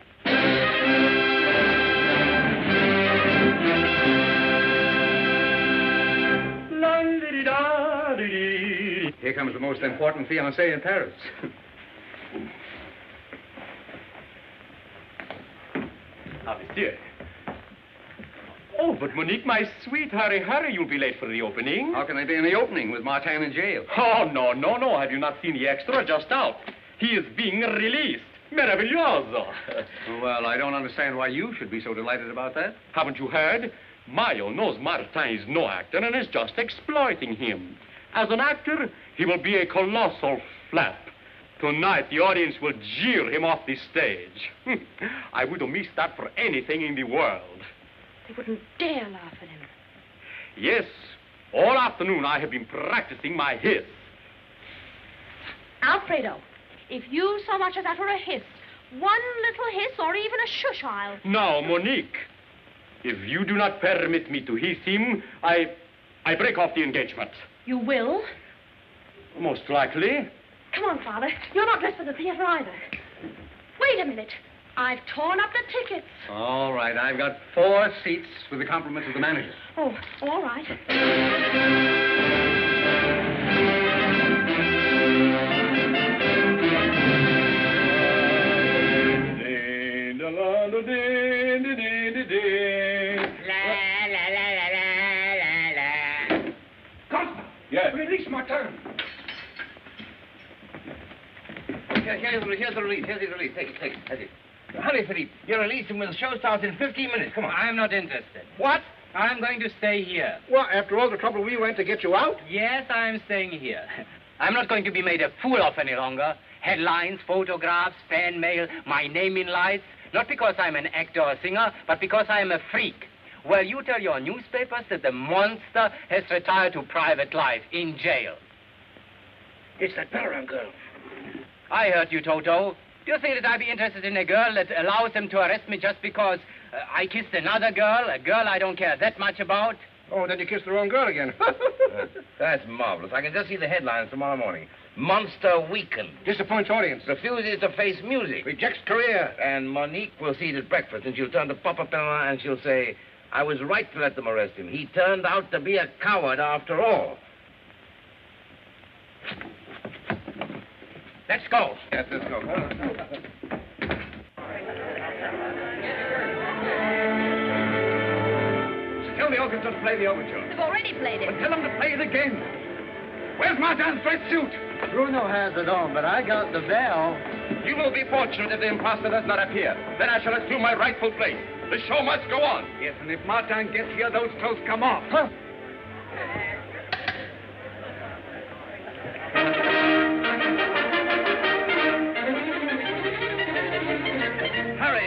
Here comes the most important fiancé in Paris. Ah, monsieur. Oh, but Monique, my sweet, hurry, you'll be late for the opening. How can I be in the opening with Martin in jail? Oh, no. Have you not seen the extra just out? He is being released. Meraviglioso. Well, I don't understand why you should be so delighted about that. Haven't you heard? Mayo knows Martin is no actor and is just exploiting him. As an actor, he will be a colossal flap. Tonight, the audience will jeer him off the stage. I wouldn't miss that for anything in the world. They wouldn't dare laugh at him. Yes, all afternoon I have been practicing my hiss. Alfredo, if you so much as utter a hiss, one little hiss or even a shush, I'll... Now, Monique, if you do not permit me to hiss him, I break off the engagement. You will? Most likely. Come on, Father. You're not dressed for the theater either. Wait a minute. I've torn up the tickets. All right, I've got 4 seats with the compliments of the manager. Oh, all right. Costa! Yes? Release Martin. Here's the release. Take it. Hurry, Philippe. Your release and the show starts in 15 minutes. Come on. I'm not interested. What? I'm going to stay here. Well, after all the trouble we went to get you out? Yes, I'm staying here. I'm not going to be made a fool of any longer. Headlines, photographs, fan mail, my name in lights. Not because I'm an actor or singer, but because I'm a freak. Well, you tell your newspapers that the monster has retired to private life in jail. It's that Pellerin girl. I heard you, Toto. Do you think that I'd be interested in a girl that allows them to arrest me just because I kissed another girl, a girl I don't care that much about? Oh, then you kissed the wrong girl again. That's marvelous. I can just see the headlines tomorrow morning. Monster weakened. Disappoints audience. Refuses to face music. Rejects career. And Monique will see it at breakfast, and she'll turn to Papa Pellerin and she'll say, I was right to let them arrest him. He turned out to be a coward after all. Let's go. Yes, let's go. Tell the orchestra to play the overture. They've already played it. But tell them to play it again. Where's Martin's red suit? Bruno has it on, but I got the bell. You will be fortunate if the imposter does not appear. Then I shall assume my rightful place. The show must go on. Yes, and if Martin gets here, those clothes come off. Huh?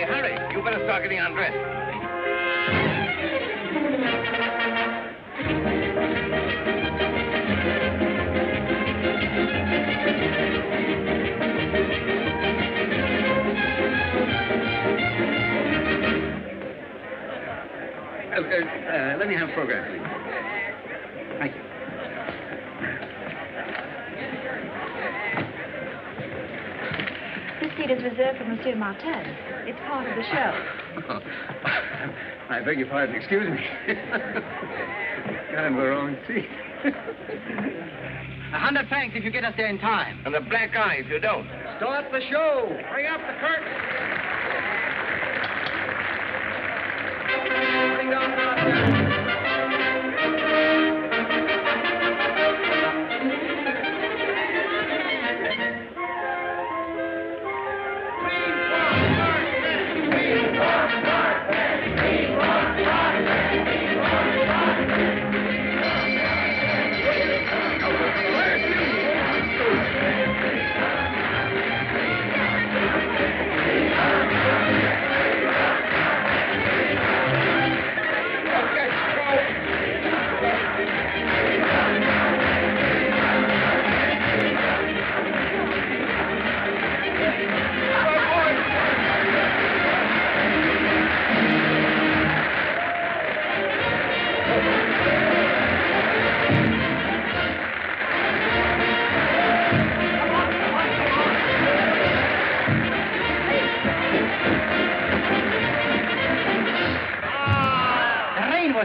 Hurry. You better start getting undressed. Let me have a program, please. Thank you. This seat is reserved for Monsieur Martin. It's part of the show. I beg your pardon. Excuse me. Got him the wrong seat. 100 francs if you get us there in time. And a black eye if you don't. Start the show. Bring up the curtain. Bring down Martin.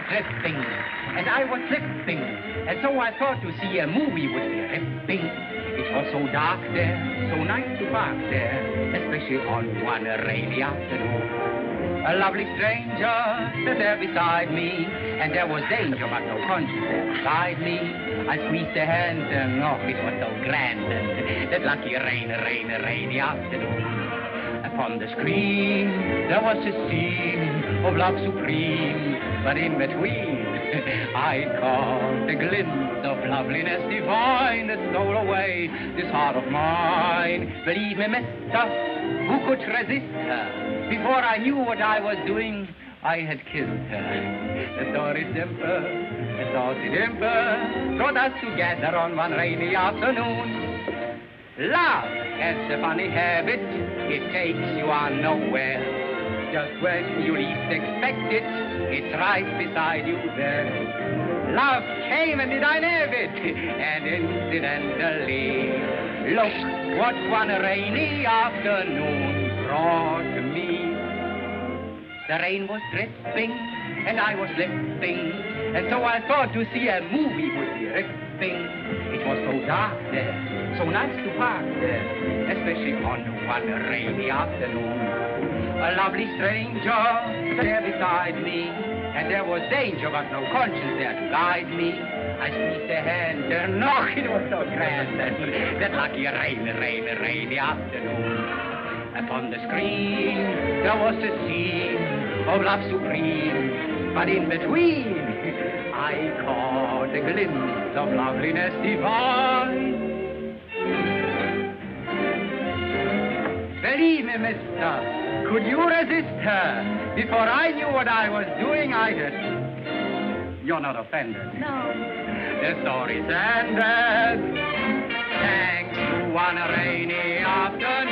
Drifting, and I was slipping, and so I thought to see a movie would be ripping. It was so dark there, so nice to park there, especially on one rainy afternoon. A lovely stranger stood there beside me, and there was danger but no conscience inside me. I squeezed her hand, and oh, it was so grand, that lucky rainy afternoon. Upon the screen, there was a scene of love supreme, but in between, I caught a glimpse of loveliness divine that stole away this heart of mine. Believe me, mister, who could resist her? Before I knew what I was doing, I had kissed her. The story simple, the saucy dimple brought us together on one rainy afternoon. Love has a funny habit, it takes you on nowhere. Just when you least expect it, it's right beside you there. Love came and did I have it, and incidentally, look what one rainy afternoon brought me. The rain was dripping, and I was slipping, and so I thought to see a movie would be ripping. It was so dark there, so nice to park there, especially on one rainy afternoon. A lovely stranger there beside me, and there was danger but no conscience there to guide me. I squeezed her hand, and no, it was so grand that lucky rainy afternoon. Upon the screen there was a scene of love supreme, but in between I caught a glimpse of loveliness divine. Believe me, mister, could you resist her? Before I knew what I was doing, I had... You're not offended? No. The story's ended, thanks to one rainy afternoon.